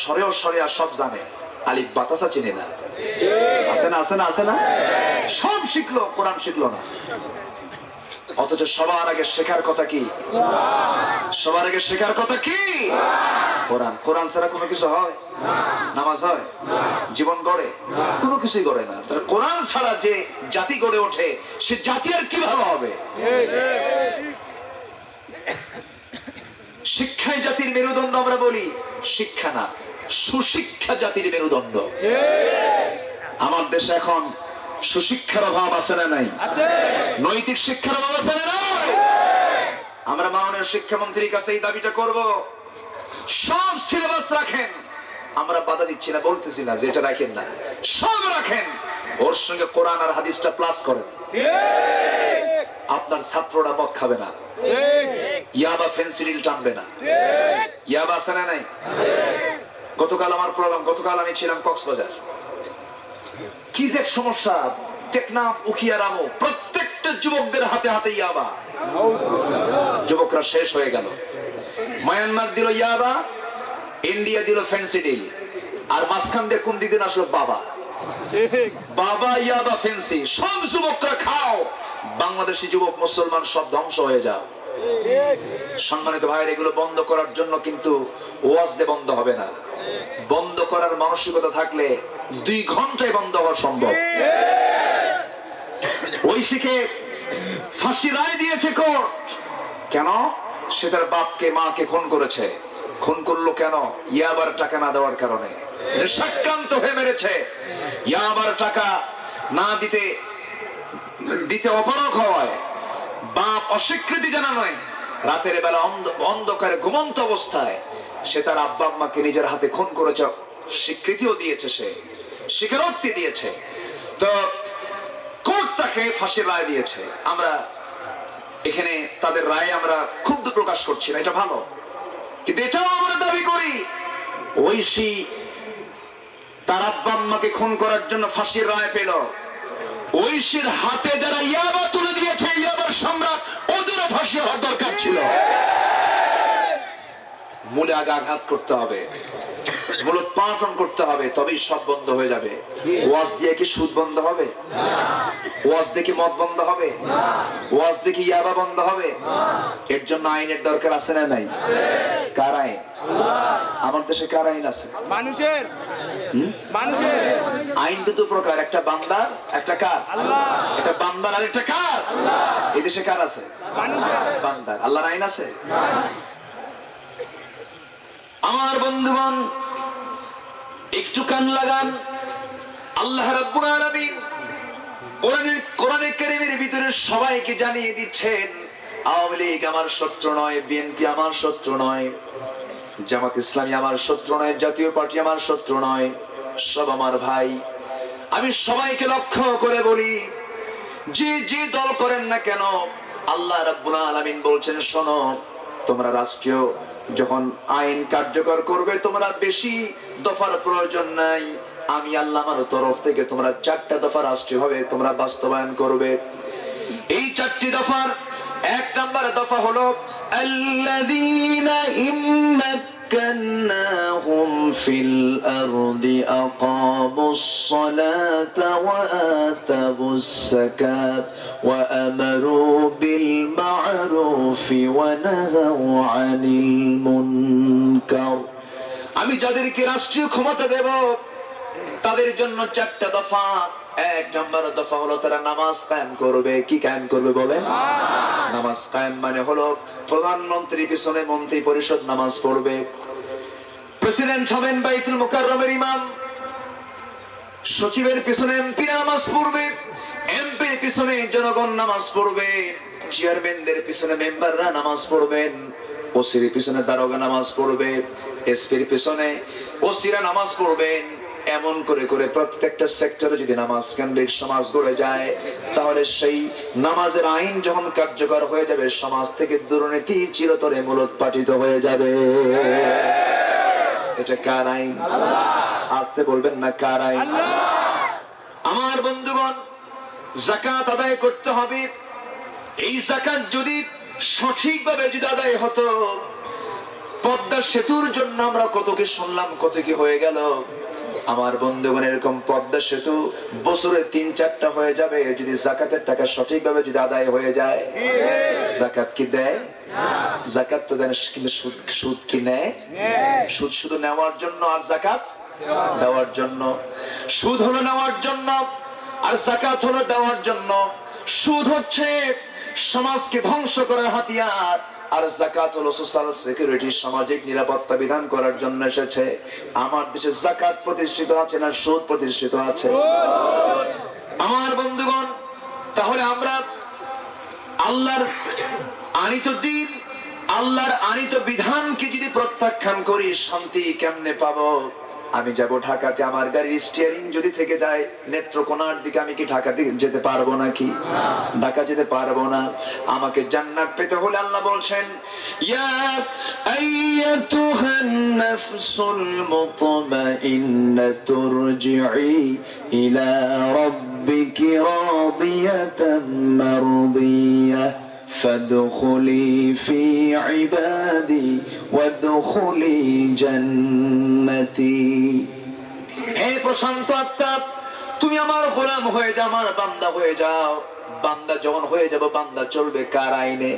সরেয়া সব জানে, আলিফ বাতাসা চিনে না। আছে না? আছে না? আছে না? সব শিখলো, কোরআন শিখলো না। অথচ সবার আগে শেখার কথা কি? সবার আগে শেখার কথা কি? কোরআন। কোরআন ছাড়া কোনো কিছু হয়? নামাজ হয়? জীবন গড়ে? কোনো কিছুই গড়ে না। তাহলে কোরআন ছাড়া যে জাতি গড়ে ওঠে সে জাতি আর কি ভালো হবে? শিক্ষাই জাতির মেরুদণ্ড আমরা বলি, শিক্ষা না, সুশিক্ষা জাতির মেরুদণ্ড। আমার দেশে এখন সুশিক্ষার অভাব আছে না নাই? নৈতিক শিক্ষার অভাব আছে না নাই? আমরা মাননীয় শিক্ষামন্ত্রীর কাছে এই দাবিটা করব, সব সিলেবাস রাখেন। আমরা বাধা দিচ্ছি না, বলতেছি না যে এটা রাখেন না, সব রাখেন, ওর সঙ্গে কোরআন আর হাদিসটা প্লাস করেন। আপনার ছাত্ররা মদ খাবে না, ইয়াবা ফেন্সিডিল টানবে না। ইয়াবা আছে না নাই? গতকাল আমার প্রোগ্রাম, গতকাল আমি ছিলাম কক্সবাজার। কি যে সমস্যা, টেকনাফ, উখিয়া, রামু, প্রত্যেকটা যুবকদের হাতে হাতে ইয়াবা। যুবকরা শেষ হয়ে গেল। মায়ানমার দিল ইয়াবা, ইন্ডিয়া দিল ফেন্সিডিল, আর মাঝখান দিয়ে কোন দিন আসলো বাবা। বাবা ইয়াবা ফেন্সি, সব যুবকরা খাও, বাংলাদেশি যুবক মুসলমান সব ধ্বংস হয়ে যাও। সম্মানিত ভাইয়ের, এগুলো বন্ধ করার জন্য কিন্তু ওয়াজ দিয়ে বন্ধ হবে না। বন্ধ করার মানসিকতা থাকলে 2 ঘন্টায় বন্ধ হওয়া সম্ভব। ঐশীকে ফাঁসি রায় দিয়েছে কোর্ট। কেন? সে তার বাপকে মাকে খুন করেছে। খুন করলো কেন? ইয়াবার টাকা না দেওয়ার কারণে। নেশাক্রান্ত হয়ে মেরেছে। ইয়াবার টাকা না দিতে দিতে অপারগ হয়, বাপ অস্বীকৃতি জানানোয় রাতের বেলা অন্ধকারে ঘুমন্ত অবস্থায় সে তার আব্বা আম্মাকে নিজের হাতে খুন করেছে। স্বীকৃতিও দিয়েছে, সে স্বীকারোক্তি দিয়েছে। তো কোর্ট তাকে ফাঁসির রায় দিয়েছে। আমরা এখানে তাদের রায় আমরা ক্ষুব্ধ প্রকাশ করছি না, এটা ভালো, কিন্তু এটাও আমরা দাবি করি ঐশী তার আব্বা আম্মাকে খুন করার জন্য ফাঁসির রায় পেল। ঐশীর হাতে যারা ইয়াবা তুলে দিয়েছে, ইয়াবার সম্রাট, ওদেরও ফাঁসি হওয়ার দরকার ছিল। মূলে আগে আঘাত করতে হবে, মূলোৎপাটন করতে হবে, তবেই সব বন্ধ হয়ে যাবে। ওয়াজ দিয়ে কি সুদ বন্ধ হবে? ওয়াজ দিয়ে কি মদ বন্ধ হবে? ওয়াজ দিয়ে কি ইয়াবা বন্ধ হবে? এর জন্য আইনের দরকার আছে না নাই? কার আইন? আমার দেশে কার আইন আছে? মানুষের। আইন 2 প্রকার, একটা বান্দার, একটা কার? একটা বান্দার আর একটা কার? এই দেশে কার আছে? বান্দার। আল্লাহর আইন আছে? আমার বন্ধুগণ, একটু কান লাগান। আল্লাহ রাব্বুল আলামিন কোরআনে কারীমের ভিতরে সবাইকে জানিয়ে দিচ্ছেন, আওয়ামী লীগ আমার শত্রু নয়, বিএনপি আমার শত্রু নয়, জামাত ইসলামী আমার শত্রু নয়, জাতীয় পার্টি আমার শত্রু নয়, সব আমার ভাই। আমি সবাইকে লক্ষ্য করে বলি, যে দল করেন না কেন, আল্লাহ রাব্বুল আলামিন বলছেন, শোনো, তোমরা রাষ্ট্রীয় যখন আইন কার্যকর করবে, তোমরা বেশি দফার প্রয়োজন নাই। আমি আল্লাহ আমার তরফ থেকে তোমরা 4টা দফা রাষ্ট্রীয়ভাবে তোমরা বাস্তবায়ন করবে। এই 4টি দফার 1 নম্বর দফা হলো আল্লাযীনা ইম্মাক্কান্নাহুম ফিল আরদি আকামুস সালাতা ওয়া আতাবুস যাকাত ওয়া আমারু বিল মা'রুফি ওয়া নাহাউ আনিল মুনকার। আমি যাদেরকে রাষ্ট্রীয় ক্ষমতা দেব তাদের জন্য 4টা দফা। 1 নম্বর দফা হলো তারা নামাজ কায়েম করবে। কি কায়েম করবে বলে? নামাজ কায়েম মানে হলো প্রধানমন্ত্রীর পিছনে মন্ত্রী পরিষদ নামাজ পড়বে, প্রেসিডেন্ট হবেন বাইতুল মুকাররমের ইমাম, সচিবের পিছনে এমপি নামাজ পড়বে, এমপির পিছনে জনগণ নামাজ পড়বে, চেয়ারম্যানদের পিছনে মেম্বাররা নামাজ পড়বেন, ওসির পিছনে দারোগা নামাজ পড়বে, এসপির পিছনে ওসিরা নামাজ পড়বেন। এমন করে করে প্রত্যেকটা সেক্টরে যদি নামাজ কেন্দ্রিক সমাজ গড়ে যায়, তাহলে সেই নামাজের আইন যখন কার্যকর হয়ে যাবে, সমাজ থেকে দুর্নীতি চিরতরে মূলোৎপাটিত হয়ে যাবে। এটা কার আইন? আসতে বলবেন না, কার আইন? আমার বন্ধুগণ, যাকাত আদায় করতে হবে। এই যাকাত যদি সঠিকভাবে যদি আদায় হতো, পদ্মা সেতুর জন্য আমরা কত কি শুনলাম, কত কি হয়ে গেল। আমার বন্ধুগণ, এরকম পদ্মা সেতু বছরে 3-4টা হয়ে যাবে যদি যাকাতের টাকা সঠিকভাবে যদি আদায় হয়ে যায়। যাকাত কি দেয়? যাকাত তো দেন, কিন্তু সুদ কি নেয়? সুদ শুধু নেওয়ার জন্য আর যাকাত দেওয়ার জন্য। সুদ হলো নেওয়ার জন্য আর যাকাত হলো দেওয়ার জন্য। সুদ হচ্ছে সমাজকে ধ্বংস করার হাতিয়ার, আর যাকাত হলো সোশ্যাল সিকিউরিটি, সামাজিক নিরাপত্তা বিধান করার জন্য এসেছে। আমার দেশে যাকাত প্রতিষ্ঠিত আছে না সুদ প্রতিষ্ঠিত আছে? আমার বন্ধুগণ, তাহলে আমরা আল্লাহর আনিত দিন, আল্লাহর আনিত বিধানকে যদি প্রত্যাখ্যান করি, শান্তি কেমনে পাবো? আমি যাব ঢাকাতে, আমার গাড়ির স্টিয়ারিং যদি থেকে যায় নেত্রকোনার দিকে, আমি কি ঢাকাতে যেতে পারবো নাকি? ঢাকা যেতে পারবো না। আমাকে জান্নাত পেতে হলে আল্লাহ বলছেন, ইয়া আইয়াতুহান নাফসুল মুতমাইন্নাতু রজিই ইলা রাব্বিকি রাদিয়াতাম মারদিয়াহ فادخلي في عبادي وادخلي جنتي। হে প্রশান্ত আত্মা, তুমি আমার গোলাম হয়ে যাও, আমার বান্দা হয়ে যাও। বান্দা যখন হয়ে যাব, বান্দা চলবে কার আইনে?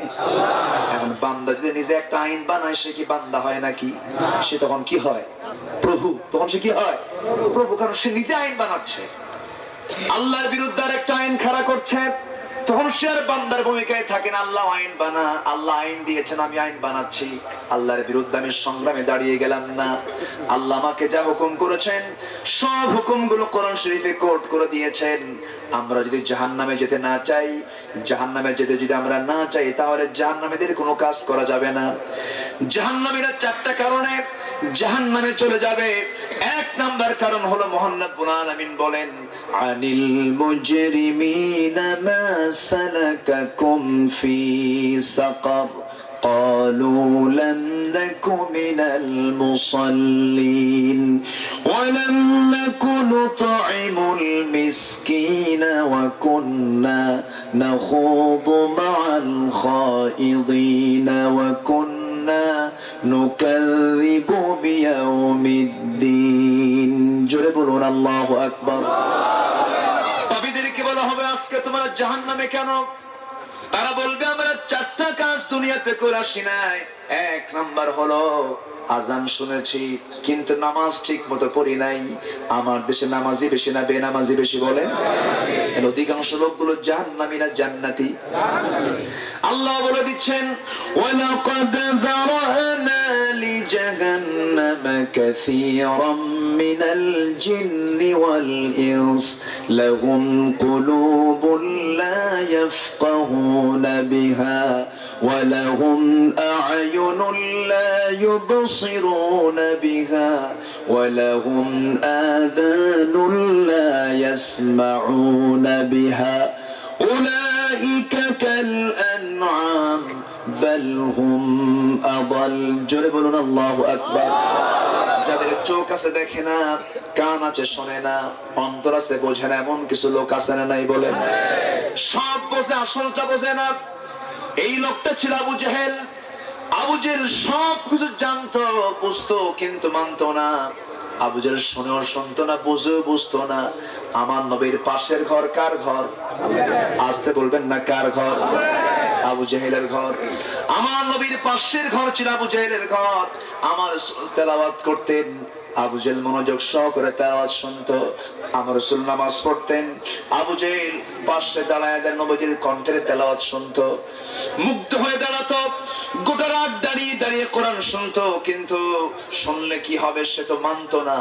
এখন বান্দা যদি নিজে একটা আইন বানায়, সে কি বান্দা হয় নাকি? সে তখন কি হয়? প্রভু। তখন সে কি হয়? প্রভু, কারণ সে নিজে আইন বানাচ্ছে। আল্লাহর বিরুদ্ধে আর একটা আইন খাড়া করছে, তখন সে আর বান্দার ভূমিকায় থাকে না। আল্লাহ আইন বানা, আল্লাহ আইন দিয়েছেন, আমি আইন বানাচ্ছি। আল্লাহর বিরুদ্ধে আমি সংগ্রামে দাঁড়িয়ে গেলাম না। আল্লাহ আমাকে যা হুকুম করেছেন, সব হুকুমগুলো কোরআন শরীফে কোট করে দিয়েছেন। আমরা যদি জাহান্নামে যেতে না চাই, জাহান্নামে যেতে যদি আমরা না চাই, তাহলে জাহান্নামীদের কোনো কাজ করা যাবে না। জাহান্নামীরা 4টা কারণে জাহান্নামে চলে যাবে। 1 নাম্বার কারণ হলো, মহান রব্বুল আলামিন বলেন, আনিল মুজরিমিনা মা সালাকাকুম ফি সাকার قالوا لم نك من المصلين ولم نك نطعم المسكين وكنا نخوض مع الخائضين وكنا نكذب بيوم الدين। জোরে বলুন আল্লাহু আকবার। পাপীদেরকে বলা হবে, আজকে তোমরা জাহান্নামে কেন? তারা বলবে, আমরা 4টা কাজ দুনিয়াতে করে আসি নাই। 1 নাম্বার হলো, আজান শুনেছি কিন্তু নামাজ ঠিক মতো পড়ি নাই। আমার দেশে নামাজি বেশি না বেনামাজি বেশি? বলেন। অধিকাংশ লোকগুলো জাহান্নামী না জান্নাতি? আল্লাহ বলে দিচ্ছেন, ওয়ালাকাদ যারানা লিজাহান্নামা কাসীরাম মিনাল জিন্নি ওয়াল ইনস লাহুম কুলুবুন লা ইয়াফকাহুনা বিহা ওয়া লাহুম আ'য়ুনুন লা يبصرون بها ولهم آذان لا يسمعون بها أولئك كالأنعام بل هم أضل। জোরে বলুন আল্লাহু আকবার। যাদের চোখ আছে দেখে না, কান আছে শোনে না, অন্তর আছে বোঝে না, এমন কিছু লোক আছে না নাই? বলেন। সব বোঝে, আসলটা বোঝে না। এই লোকটা ছিল আবু জেহেল। আবু জেহেল সব কিছু জানতো, বুঝতো, কিন্তু মানতো না। আবু জেহেল শুনেও শুনতো না, বুঝেও বুঝতো না। আমার নবীর পাশের ঘর কার ঘর? আসতে বলবেন না, কার ঘর? আবু জেহেলের ঘর। আমার নবীর পাশের ঘর ছিল আবু জেহেলের ঘর। আমার তেলাওয়াত করতেন, আবু জেহেল মনোযোগ সহকারে তেলাওয়াত শুনতো। আমার রাসূল নামাজ পড়তেন, আবু জেহেল পাশে দাঁড়ায় নবীর কণ্ঠের তেলাওয়াত শুনতো। মুগ্ধ হয়ে দাঁড়াতো, গোটা রাত দাঁড়িয়ে দাঁড়িয়ে কোরআন শুনতো, কিন্তু শুনলে কি হবে সে তো মানতো না।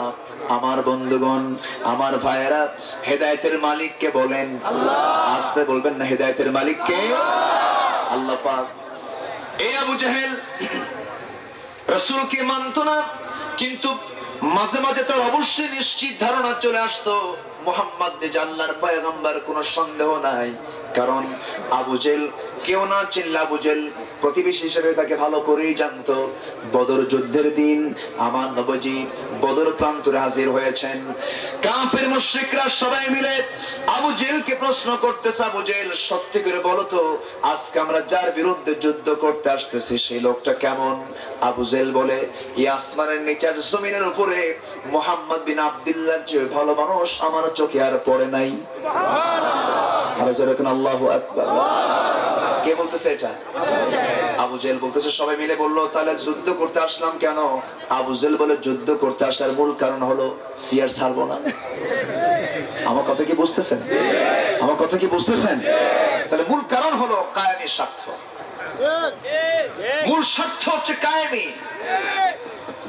আমার বন্ধুগণ, আমার ভাইয়েরা, হেদায়েতের মালিককে বলেন আল্লাহ। আসতে বলবেন না, হেদায়েতের মালিককে আল্লাহ পাক। এই আবু জেহেল রাসূলকে মানতো না, কিন্তু মাঝে মাঝে তার অবশ্যই নিশ্চিত ধারণা চলে আসতো, মুহাম্মদ যে আল্লাহর পয়গম্বর, কোনো সন্দেহ নাই। কারণ আবু জেহেল কেউ না চিনলে আবু জেহেল প্রতিবেশী হিসেবে তাকে ভালো করেই জানতো। বদর যুদ্ধের দিন আমার নবীজি বদর প্রান্তরে হাজির হয়েছেন। কাফের মুশরিকরা সবাই মিলে আবু জেহেলকে প্রশ্ন করতেছে, আবু জেহেল সত্যি করে বলো তো, আজকে আমরা যার বিরুদ্ধে যুদ্ধ করতে আসতেছি সেই লোকটা কেমন? আবু জেহেল বলে, এই আসমানের নিচের জমিনের উপরে মুহাম্মদ বিন আব্দুল্লাহর চেয়ে ভালো মানুষ আমার চোখে আর পড়ে নাই। আর যেরকম আল্লাহু আকবার। কে বলতেছে এটা? আবু জেহেল বলতেছে। সবাই মিলে বললো, তাহলে যুদ্ধ করতে আসলাম কেন? আবু জেহেল বলে, যুদ্ধ করতে আসার মূল কারণ হলো সিয়ার ছাড়বো না। আমার কথা কি বুঝতেছেন? আমার কথা কি বুঝতেছেন? তাহলে মূল কারণ হলো কায়েমি স্বার্থ। মূল স্বার্থ হচ্ছে কায়েমি।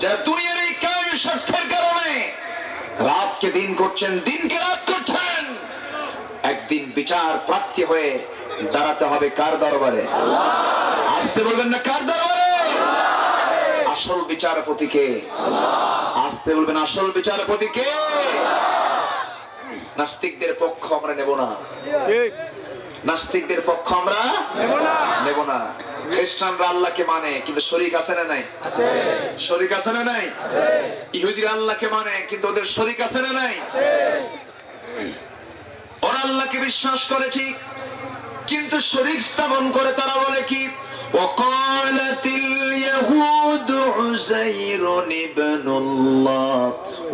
যারা দুনিয়ার এই কায়েমি স্বার্থের কারণে রাতকে দিন করছেন, দিনকে রাত করছেন, একদিন বিচার প্রার্থী হয়ে দাঁড়াতে হবে কার দরবারে? আসতে বলবেন না কার দরবারে? আসল বিচারপতিকে। আসতে বলবেন আসল বিচারপতিকে। নাস্তিকদের পক্ষ আমরা নেব না। নাস্তিকদের পক্ষ আমরা নেব না। খ্রিস্টানরা আল্লাহকে মানে কিন্তু শরীক আছে না নাই? শরীক আছে না নাই? ইহুদিরা আল্লাহকে মানে কিন্তু ওদের শরীক আছে না নাই? ওরা আল্লাহকে বিশ্বাস করে ঠিক, কিন্তু শরীক স্থাপন করে। তারা বলে কি? وقالت اليهود عزير ابن الله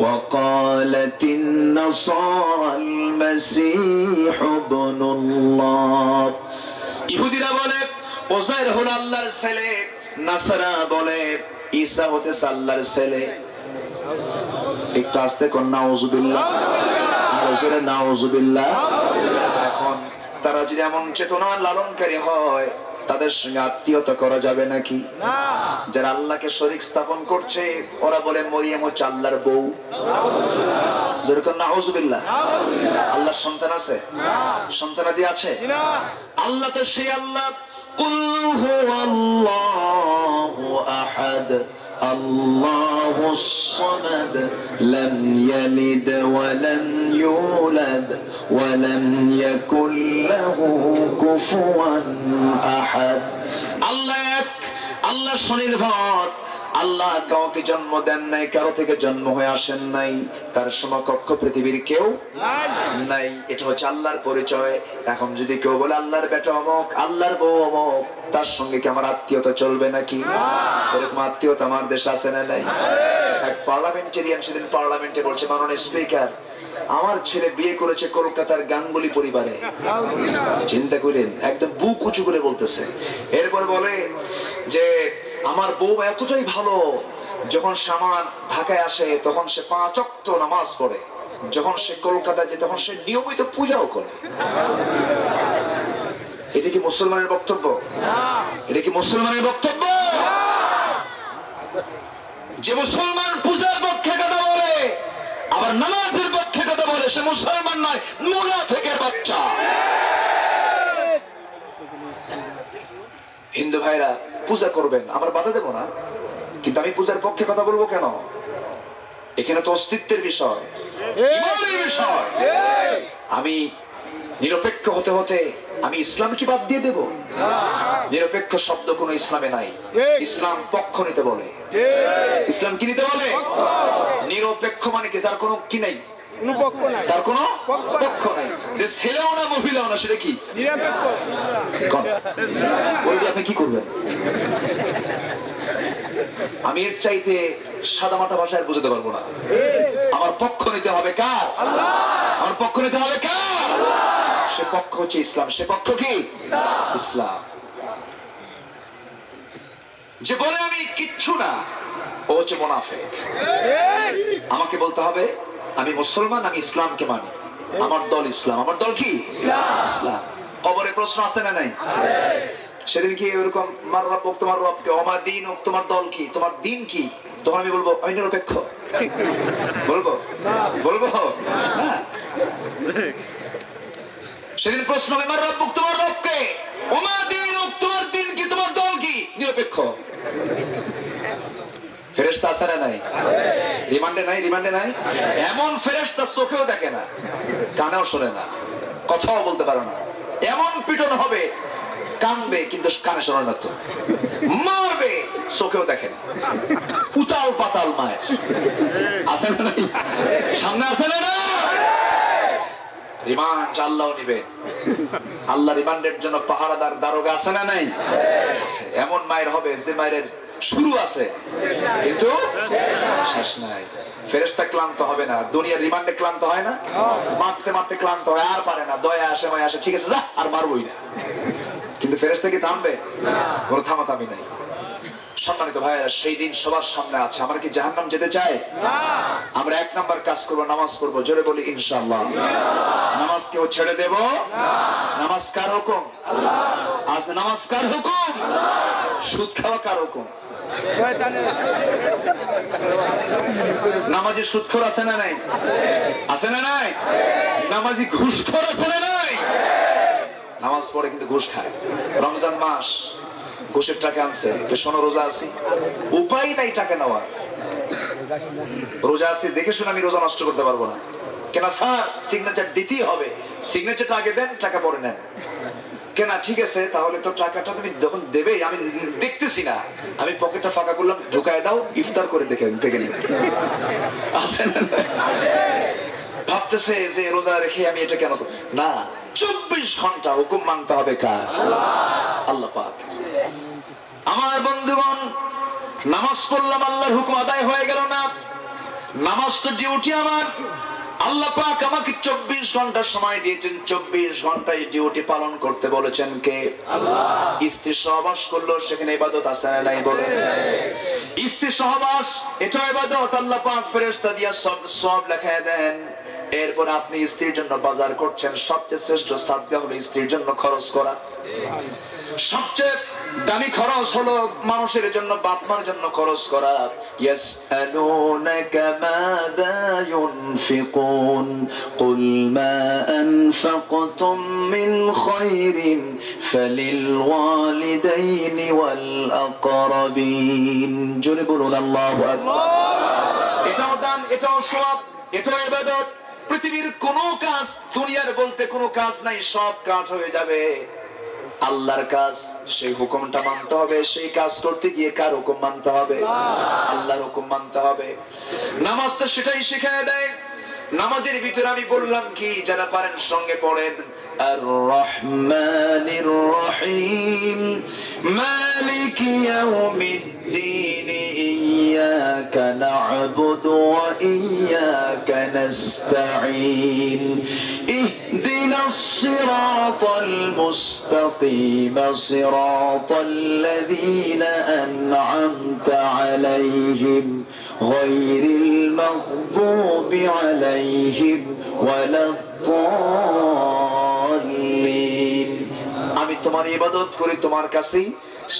وقالت النصارى المسيح ابن الله। ইহুদিরা বলে উযাইর হলো আল্লাহর ছেলে, নাসারা বলে ঈসা হতেছে আল্লাহর ছেলে। একটু আস্তে কোন নাউযুবিল্লাহ, আর জোরে নাউযুবিল্লাহ। এখন তারা যদি এমন চেতনা লালনকারী হয়, তাদের সঙ্গে আত্মীয়তা করা যাবে নাকি? যারা আল্লাহকে শরীক স্থাপন করছে ওরা বলে মরিয়ম হচ্ছে আল্লাহর বউ। যেরকম নাউযুবিল্লাহ। আল্লাহর সন্তান আছে? সন্তানাদি আছে? আল্লাহ তো সেই আল্লাহ, কুল হুয়াল্লাহু আহাদ আল্লাহুস সামাদ লাম ইয়ালিদ ওয়া লাম ইউলাদ ওয়া লাম ইয়াকুল লাহু কুফুয়ান আহাদ। আল্লাহ এক, আল্লাহ স্বনির্ভর। আল্লাহ কাউকে জন্ম দেন নাই, কারো থেকে জন্ম হয়ে আসেন নাই, তার সমকক্ষ পৃথিবীর কেউ নাই। এটা হচ্ছে আল্লাহর পরিচয়। এখন যদি কেউ বলে আল্লাহর বেটা অমুক, আল্লাহর বউ অমুক, তার সঙ্গে কি আমার আত্মীয়তা চলবে নাকি? এরকম আত্মীয়তা আমার দেশে আছে না নাই? এক পার্লামেন্টেরিয়ান সেদিন পার্লামেন্টে বলছে, মাননীয় স্পিকার, আমার ছেলে বিয়ে করেছে কলকাতার গাঙ্গুলি পরিবারে। চিন্তা করেন, একদম বুক উঁচু করে বলতেছে। এরপর বলে যে আমার বউ এতটাই ভালো, যখন সে আমার ঢাকায় আসে তখন সে 5 ওয়াক্ত নামাজ পড়ে, যখন সে কলকাতায় যায় তখন সে নিয়মিত পূজাও করে। এটা কি মুসলমানের বক্তব্য? এটা কি মুসলমানের বক্তব্য? যে মুসলমান পূজার পক্ষে কথা বলে আবার নামাজের পক্ষে কথা বলে, সে মুসলমান নয়, মুনাফিকের বাচ্চা। হিন্দু ভাইরা পূজা করবেন, আমরা বাধা দেব না, কিন্তু আমি পূজার পক্ষে কথা বলবো কেন? এখানে তো অস্তিত্বের বিষয়, ইমানের বিষয়। আমি নিরপেক্ষ হতে হতে আমি ইসলাম কি বাদ দিয়ে দেব? নিরপেক্ষ শব্দ কোন ইসলামে নাই। ইসলাম পক্ষ নিতে বলে। ইসলাম কি নিতে বলে? নিরপেক্ষ মানে কি? যার কোনো কি নাই, তার কোনো পক্ষ নাই। যে ছেলেও না মহিলাও না, সেটা কি? আপনি কি করবেন? আমি এর চাইতে সাদামাটা ভাষায় বুঝতে পারবো না। আমার পক্ষ নিতে হবে কার? আমার পক্ষ নিতে হবে কার? সে পক্ষ হচ্ছে ইসলাম। সে পক্ষ কি? ইসলাম। যে বলে আমি কিচ্ছু না, ও হচ্ছে মুনাফিক। আমাকে বলতে হবে আমি মুসলমান, আমি ইসলামকে মানি, আমার দল ইসলাম। আমার দল কি? ইসলাম। কবরে প্রশ্ন আসছে না নাই? সেদিন কি ওরকম মার রব তোমার রবকে, আমার দিন তোমার দল কি, তোমার দিন কি? তখন আমি বলবো আমি নিরপেক্ষ। বলবো? বলবো না। সেদিন প্রশ্ন হবে মার রব তোমার রবকে, আমার দিন তোমার দিন কি, তোমার দল কি? নিরপেক্ষ। ফেরেশতা আছে না নাই? রিমান্ডে নাই? রিমান্ডে নাই? এমন ফেরেশতা চোখেও দেখে না, কানেও শোনে না, কথাও বলতে পারে না। এমন পিটন হবে কানবে কিন্তু কানে শোনে না, তো মারবে চোখেও দেখে না। উতাল পাতাল মায়ের আছে না নাই? সামনে আছে না? রিমান্ড আল্লাহ নিবেন। আল্লাহ রিমান্ডের জন্য পাহারাদার দারোগা আছে না নাই? এমন মায়ের হবে যে মায়ের শুরু আছে কিন্তু শেষ নাই। ফেরেশতা ক্লান্ত হবে না, দুনিয়ার রিমান্ডে ক্লান্ত হয় না? মারতে মারতে ক্লান্ত হয়, আর পারে না, দয়া আসে মায়া আসে, ঠিক আছে যা আর মারবই না। কিন্তু ফেরেশতা কি থামবে? কোনো থামাথামি নাই। সম্মানিত ভাইয়েরা, সেই দিন সবার সামনে আছে। আমরা কি জাহান্নাম যেতে চাই? আমরা এক নাম্বার কাজ করবো, নামাজ পড়বো। জোরে বলি ইনশাআল্লাহ। নামাজ কেউ ছেড়ে দেব? নামাজ কার হুকুম? আজ নামাজ কার হুকুম? সুদ খাওয়া কার হুকুম? নামাজি সুদখোর আছে না নাই? আছে না নাই? নামাজি ঘুষখোর আছে না নাই? নামাজ পড়ে কিন্তু ঘুষ খায়। রমজান মাস, ঘুষের টাকা আনছে, শোনো রোজা আছি, উপায় নাই টাকা নেওয়া। রোজা আছি দেখে শুনে আমি রোজা নষ্ট করতে পারবো না। কেন স্যার? সিগনেচার দিতেই হবে। সিগনেচারটা আগে দেন, টাকা পরে নেন। কেন? ঠিক আছে, তাহলে তো টাকাটা তুমি যখন দেবে আমি দেখতেছি না, আমি পকেটটা ফাঁকা করলাম, ঢুকায় দাও, ইফতার করে দেখে নিন। আছে না? ভাবতেছে যে রোজা রেখে আমি এটা কেন না। 24 ঘন্টা হুকুম মানতে হবে কার? আল্লাহ পাক। আমার বন্ধুগণ, নামাজ পড়লাম, আল্লাহর হুকুম আদায় হয়ে গেল না। নামাজ তো ডিউটি আমার। আল্লাহ পাক আমাকে 24 ঘন্টা সময় দিয়েছেন। 24 ঘন্টায় ডিউটি পালন করতে বলেছেন কে? আল্লাহ। স্ত্রী সহবাস করলো, সেখানে ইবাদত আছে না নাই? বলে স্ত্রী সহবাস এটা ইবাদত। আল্লাহ পাক ফেরেশতা দিয়া সব লেখায় দেন। এরপর আপনি স্ত্রীর জন্য বাজার করছেন, সবচেয়ে শ্রেষ্ঠ সাদকা হলো স্ত্রীর জন্য খরচ করা। সবচেয়ে দামি খরচ হলো মানুষের জন্য, বাপ মার জন্য খরচ করা। ইয়াসআলুনাকা মাযা ইউনফিকুন কুল মা আনফাকতুম মিন খায়রিন ফালিল ওয়ালিদাইনি ওয়াল আকরাবিন। জোরে বলুন আল্লাহু আকবার। এটাও দান, এটাও সওয়াব, এটাও ইবাদত। পৃথিবীর কোন কাজ, দুনিয়ার বলতে কোনো কাজ নাই, সব কাজ হয়ে যাবে আল্লাহর কাজ। সেই হুকুমটা মানতে হবে। সেই কাজ করতে গিয়ে কার হুকুম মানতে হবে? আল্লাহর হুকুম মানতে হবে। নামাজ তো সেটাই শিখায় দেয়। নামাজের ভিতরে আমি বললাম কি, যারা পারেন সঙ্গে পড়েন, আর রহমানির রহিম মালিকি ইয়াউমিদ্দিন ইয়্যাকা না'বুদু ওয়া ইয়্যাকা নাস্তাঈন ইহদিনাস সিরাতাল মুস্তাকিম সিরাতাল্লাযীনা আন'আমতা আলাইহিম গায়রিল মাগদুবি আলাইহিম ওয়ালাদ-দাল্লিন। আমি তোমার ইবাদত করি, তোমার কাছেই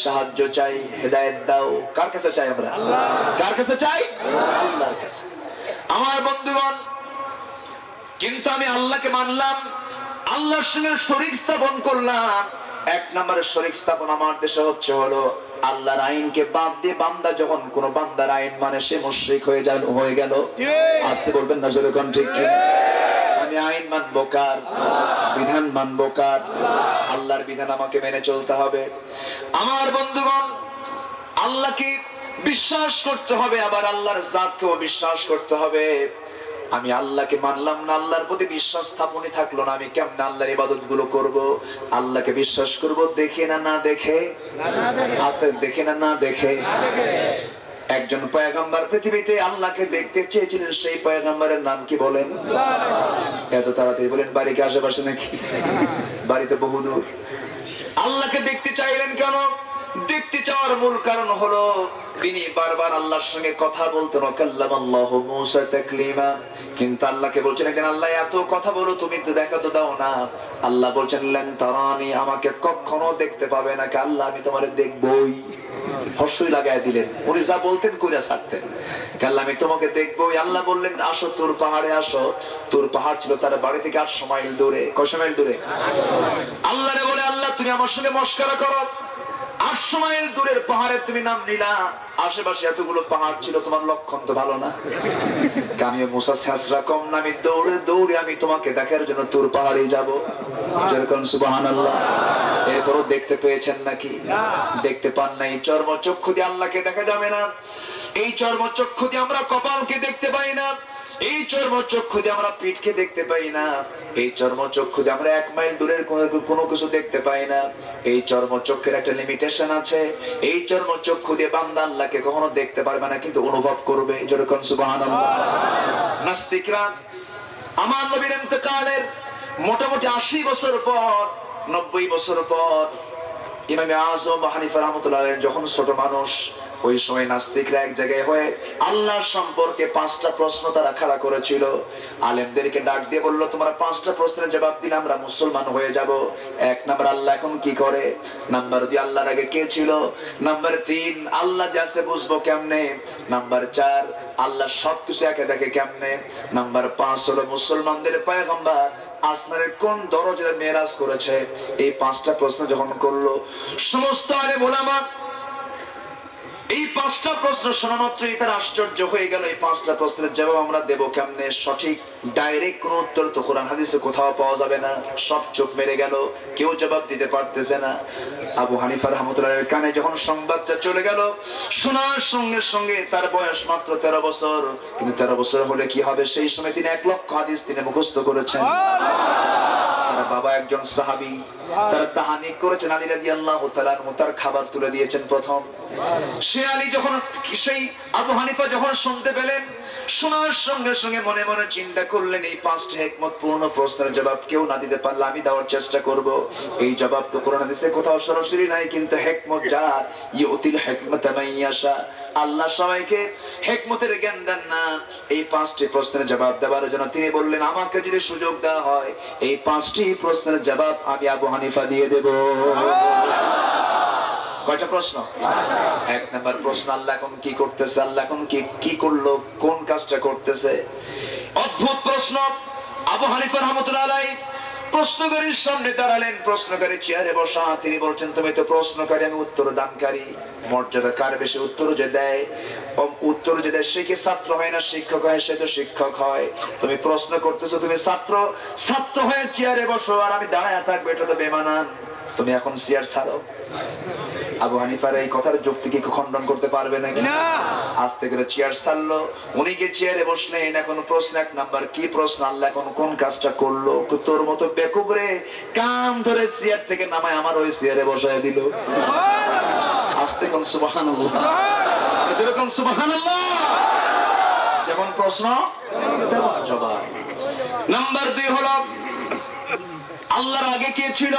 সাহায্য চাই, হেদায়েত দাও। কার কাছে চাই আমরা? আল্লাহ। কার কাছে চাই? আল্লাহর কাছে। আমার বন্ধুগণ, কিন্তু আমি আল্লাহকে মানলাম, আল্লাহর সঙ্গে শরীক স্থাপন করলাম। এক নম্বরের শরীক স্থাপন আমার দেশে হলো আল্লাহর আইনকে বাদ দিয়ে বান্দা যখন কোন বান্দার আইন মানে, সে মুশরিক হয়ে গেল। আসতে বলবেন না, জোরে কোন ঠিক কি? আমি আইন মানবো কার? বিধান মানবো কার? আল্লাহর বিধান আমাকে মেনে চলতে হবে। আমার বন্ধুগণ, আল্লাহকে বিশ্বাস করতে হবে, আবার আল্লাহর জাতকেও বিশ্বাস করতে হবে। আমি আল্লাহকে মানলাম না, আল্লাহর প্রতি বিশ্বাস স্থাপনই থাকলো না, আমি কেমনে আল্লাহর ইবাদত গুলো করবো? আল্লাহকে বিশ্বাস করবো দেখে না না দেখে? আস্তে দেখে না না দেখে? একজন পয়গম্বর পৃথিবীতে আল্লাহকে দেখতে চেয়েছিলেন, সেই পয়গম্বরের নাম কি বলেন? এত তাড়াতাড়ি বলেন, বাড়িকে আশেপাশে নাকি? বাড়িতে বহু দূর। আল্লাহকে দেখতে চাইলেন কেন? দেখতে চাওয়ার মূল কারণ হলো তিনি বারবার আল্লাহর সঙ্গে কথা বলতেন। কাল্লামাল্লাহু মূসা তাকলিমা। কিন্তু আল্লাহকে বলছেন একদিন, আল্লাহ এত কথা বলো, তুমি তো দেখা তো দাও না। আল্লাহ বলছেন, লান তারানি, আমাকে কখনো দেখতে পাবে না। আল্লাহ আমি তোমারে দেখবই। হর্ষই লাগাই দিলেন। উনি যা বলতেন কইরা ছাড়তেন। আল্লাহ আমি তোমাকে দেখবই। আল্লাহ বললেন, আসো তোর পাহাড়ে আসো। তোর পাহাড় ছিল তার বাড়ি থেকে 800 মাইল দূরে। কত মাইল দূরে? আল্লাহ বলে, আল্লাহ তুমি আমার সঙ্গে মশকরা করো। 800 মাইল দূরের পাহাড়ে তুমি নাম নিলা, আশেপাশে এতগুলো পাহাড় ছিল, তোমার লক্ষণ তো ভালো না। আমি মুসা ছেঁচড়া কম না, আমি দৌড়ে দৌড়ে আমি তোমাকে দেখার জন্য তোর পাহাড়ে যাবো। যেরকম সুবহানাল্লাহ। এরপরও দেখতে পেয়েছেন নাকি? দেখতে পান নাই। চর্মচক্ষু দিয়ে আল্লাহকে দেখা যাবে না। এই চর্মচক্ষু দিয়ে আমরা কপালকে দেখতে পাই না। এই চর্মচক্ষু দিয়ে আমরা পিঠকে দেখতে পাই না। এই চর্মচক্ষু দিয়ে আমরা 1 মাইল দূরের কোনো কিছু দেখতে পাই না। এই চর্মচক্ষের একটা লিমিটেশন আছে। এই চর্মচক্ষু দিয়ে বান্দা আল্লাহকে কখনো দেখতে পারবে না, কিন্তু অনুভব করবে। যেরকম সুবহানাল্লাহ। নাস্তিকরা আমার নবীর ইন্তেকালের মোটামুটি 80 বছর পর, 90 বছর পর ইমামে আযম হানিফা রাহমাতুল্লাহ আলাইহি যখন ছোট মানুষ, ওই সময় নাস্তিকরা এক জায়গায় হয়ে আল্লাহর সম্পর্কে 5টা প্রশ্ন তারা খাড়া করেছিল। আলেমদেরকে ডাক দিয়ে বললো, তোমরা 5টা প্রশ্নের জবাব দিলে আমরা মুসলমান হয়ে যাব। 1 নাম্বার, আল্লাহ এখন কি করে? নাম্বার 2, আল্লাহর আগে কে ছিল? নাম্বার 3, আল্লাহ যে আছে বুঝবো কেমনে? নাম্বার 4, আল্লাহ সবকিছু একে দেখে কেমনে? নাম্বার 5 হলো মুসলমানদের পয়গম্বর আসমানের কোন দরজায় মেরাজ করেছে? এই 5টা প্রশ্ন যখন করলো, সমস্ত আলেম উলামা এই 5টা প্রশ্ন শোনা মাত্রই তার আশ্চর্য হয়ে গেল। এই 5টা প্রশ্নের জবাব আমরা দেব কেমনে? সঠিক ডাইরেক্ট কোন উত্তর তো কোরআন হাদিসে কোথাও পাওয়া যাবে না। সব চোখ মেরে গেল, কেউ জবাব দিতে পারতেছে না। আবু হানিফা রাহমাতুল্লাহের কানে যখন সংবাদটা চলে গেল, শোনার সঙ্গে সঙ্গে, তার বয়স মাত্র 13 বছর, কিন্তু 13 বছর হলে কি হবে? সেই সময় তিনি 1 লক্ষ হাদিস তিনি মুখস্থ করেছেন। তার বাবা একজন সাহাবী, তার তাহানিক করেছেন আলী রাদিয়াল্লাহু তাআলা আনহু, তার খাবার তুলে দিয়েছেন প্রথম। সে আলী যখন, সেই আবু হানিফা যখন শুনতে পেলেন, শোনার সঙ্গে সঙ্গে মনে মনে চিন্তা করলেন, এই 5টা হিকমত পূর্ণ প্রশ্নের জবাব কেউ না দিতে পারলে আমি দেওয়ার চেষ্টা করব। এই জবাব তো কোরআন হাদিসে কোথাও সরাসরি নাই, কিন্তু হিকমত যার, ইউতিল হিকমাতা মান ইয়াশা, আল্লাহ সবাইকে হিকমতের জ্ঞান দেন না। এই 5টি প্রশ্নের জবাব দেওয়ার জন্য তিনি বললেন, আমাকে যদি সুযোগ দেওয়া হয় এই 5টি প্রশ্নের জবাব আমি আবু হানিফা দিয়ে দেব। কয়টা প্রশ্ন? 1 নাম্বার প্রশ্ন, আল্লাহ এখন কি করতেছে? আল্লাহ এখন কি করলো? কোন কাজটা করতেছে? অদ্ভুত প্রশ্ন। আবু হানিফা রাহমাতুল্লাহ আলাইহি প্রশ্নকারীর সামনে দাঁড়ালেন। প্রশ্নকারী চেয়ারে বসা, তিনি বলছেন, তুমি তো প্রশ্নকারী, আমি উত্তর দানকারী। মর্যাদা কার বেশি? উত্তর যে দেয়। উত্তর যে দেয় সে কি ছাত্র হয় না শিক্ষক হয়? সে তো শিক্ষক হয়। তুমি প্রশ্ন করতেছো, তুমি ছাত্র হয়ে চেয়ারে বসো আর আমি দাঁড়ায় থাকবো, এটা তো বেমানান। তুমি এখন চেয়ার ছাড়ো। আবু হানিফার এই কথার যুক্তি কি খণ্ডন করতে পারবে নাকি? আস্তে করে চেয়ার ছাড়লো, উনি গিয়ে চেয়ারে বসলেন। এখন প্রশ্ন 1 নাম্বার, কি প্রশ্ন? আল্লাহ এখন কোন কাজটা করলো? তোর মতো বেকুব রে, কান ধরে চেয়ার থেকে নামায় আমার ওই চেয়ারে বসায় দিল। আস্তে কোন সুবহানাল্লাহ, এরকম সুবহানাল্লাহ। যেমন প্রশ্ন তেমন জবাব। নাম্বার 2 হলো, আল্লাহর আগে কে ছিল?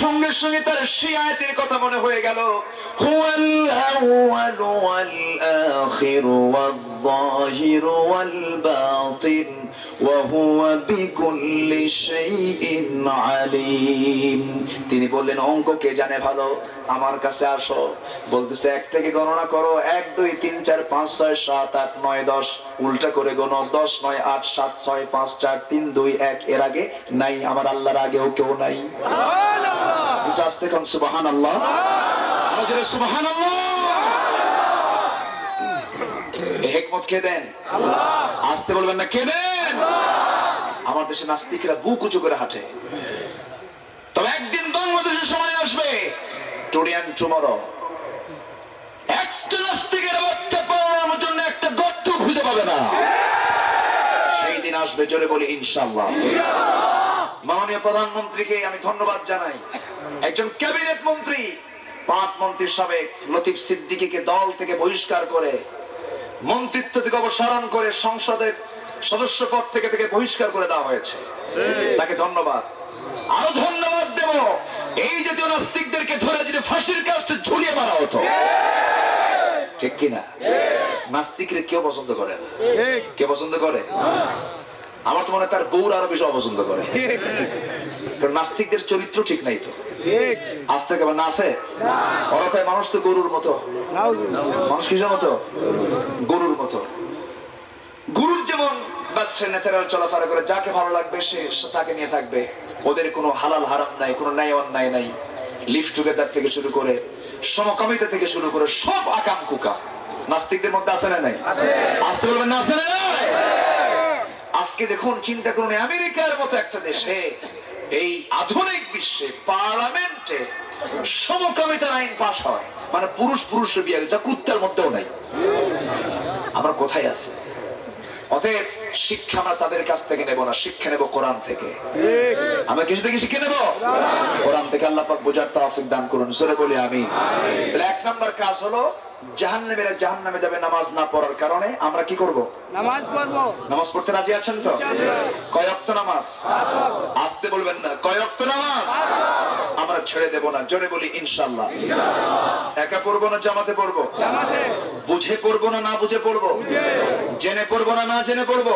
সঙ্গে সঙ্গে তার সেই আয়াতের কথা মনে হয়ে গেল, হুয়াল আউয়ালু ওয়াল আখিরু ওয়াল যাহিরু ওয়াল বাতিন ওয়া হুয়া বিকুল্লি শাইইন আলিম। তিনি বললেন, অঙ্ক কে জানে ভালো? আমার কাছে আসো। বলতেছে, 1 থেকে গণনা করো, 1 2 3 4 5 6 7 8 9 10, উল্টা করে গোনো, 10 9 8 7 6 5 4 3 2 1। এর আগে নাই, আমার আল্লাহর আগেও কেউ নাই। সুবহানাল্লাহ। আস্তে কোন সুবহানাল্লাহ, আওয়াজে সুবহানাল্লাহ। এই হিকমত কে দেন? আল্লাহ। আস্তে বলবেন না, কে দেন? আমার দেশে নাস্তিকরা বুক উঁচু করে হাঁটে। তবে একদিন বাংলাদেশের সময় আসবে, টুডে এন্ড টুমরো, একটা নাস্তিকের বাচ্চা পাওয়ার জন্য একটা গর্ত খুঁজে পাবে না। সেই দিন আসবে, জোরে বলি ইনশাআল্লাহ। মাননীয় প্রধানমন্ত্রীকে আমি ধন্যবাদ জানাই। একজন ক্যাবিনেট মন্ত্রী, 5 মন্ত্রীর সাবেক লতিফ সিদ্দিকীকে দল থেকে বহিষ্কার করে, মন্ত্রিত্ব থেকে অপসারণ করে, সংসদের সদস্য পদ থেকে বহিষ্কার করে দেওয়া হয়েছে। তাকে ধন্যবাদ। আরো ধন্যবাদ দেব এই জাতীয় নাস্তিকদেরকে ধরে যদি ফাঁসির কাজটা ঝুলিয়ে মারা হতো। ঠিক কিনা? নাস্তিকরা কেউ পছন্দ করে না। কে পছন্দ করে? আমার তো মনে হয় তার বউর আরো বেশি অপছন্দ করে। কারণ নাস্তিকদের চরিত্র ঠিক নাই তো। আজ থেকে না আছে, ওরা কয় মানুষ তো গরুর মতো। মানুষ কিসের মতো? গরুর মতো। গরুর যেমন ন্যাচারাল চলাফেরা করে, যাকে ভালো লাগবে সে তাকে নিয়ে থাকবে। ওদের কোনো হালাল হারাম নাই, কোনো ন্যায় অন্যায় নাই। লিভ টুগেদার থেকে শুরু করে সমকামিতা থেকে শুরু করে সব আকাম কুকাম নাস্তিকদের মধ্যে আছে না নাই? আসতে বলবেন না, আছে না নাই? আজকে দেখুন, চিন্তা করুন, আমেরিকার মতো একটা দেশে, এই আধুনিক বিশ্বে পার্লামেন্টে সমকামিতার আইন পাশ হয়, মানে পুরুষ পুরুষের বিয়ে, যা কুত্তার মধ্যেও নাই। আমরা কোথায় আছি? অতএব শিক্ষা আমরা তাদের কাছ থেকে নেব না, শিক্ষা নেব কোরআন থেকে। আমরা কিছু থেকে শিখে নেব কোরআন থেকে। আল্লাহ পাক বোঝার তৌফিক দান করুন, জোরে বলি আমিন। তাহলে এক নাম্বার কাজ হলো, জাহান্নামীরা জাহান্নামে যাবে নামাজ না পড়ার কারণে। আমরা কি করব? নামাজ পড়ব। নামাজ পড়তে রাজি আছেন তো? কয় ওয়াক্ত নামাজ? আসতে বলবেন না, কয় ওয়াক্ত নামাজ? আমরা ছেড়ে দেব না, জোরে বলি ইনশাআল্লাহ। একা পড়ব না জামাতে পড়ব? জামাতে। বুঝে পড়ব না না বুঝে পড়ব? জেনে পড়ব না না জেনে পড়ব?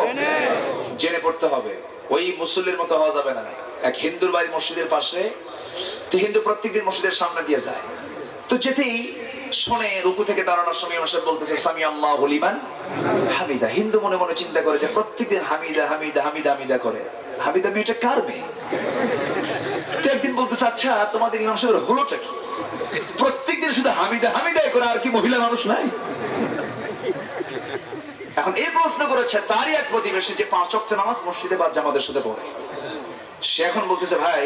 জেনে পড়তে হবে। ওই মুসল্লির মতো হওয়া যাবে না। এক হিন্দুর বাড়ি মসজিদের পাশে, তো হিন্দু প্রত্যেকদিন মসজিদের সামনে দিয়ে যায়, তো যেতেই শোনে রুকু থেকে দাঁড়ানোর সময় মাসে বলতেছে সামি আল্লাহু লিমান হামিদা। হিন্দু মনে মনে চিন্তা করে যে প্রত্যেকদিন হামিদা হামিদা হামিদা হামিদা করে, হামিদা মেয়েটা কার মেয়ে? তো একদিন বলতেছে, আচ্ছা তোমাদের ইমাম সাহেবের হলোটা কি? প্রত্যেকদিন শুধু হামিদা হামিদাই করে, আর কি মহিলা মানুষ নাই? এখন এই প্রশ্ন করেছে তারই এক প্রতিবেশী, যে 5 ওয়াক্ত নামাজ মসজিদে বা জামাতের সাথে পড়ে। সে এখন বলতেছে, ভাই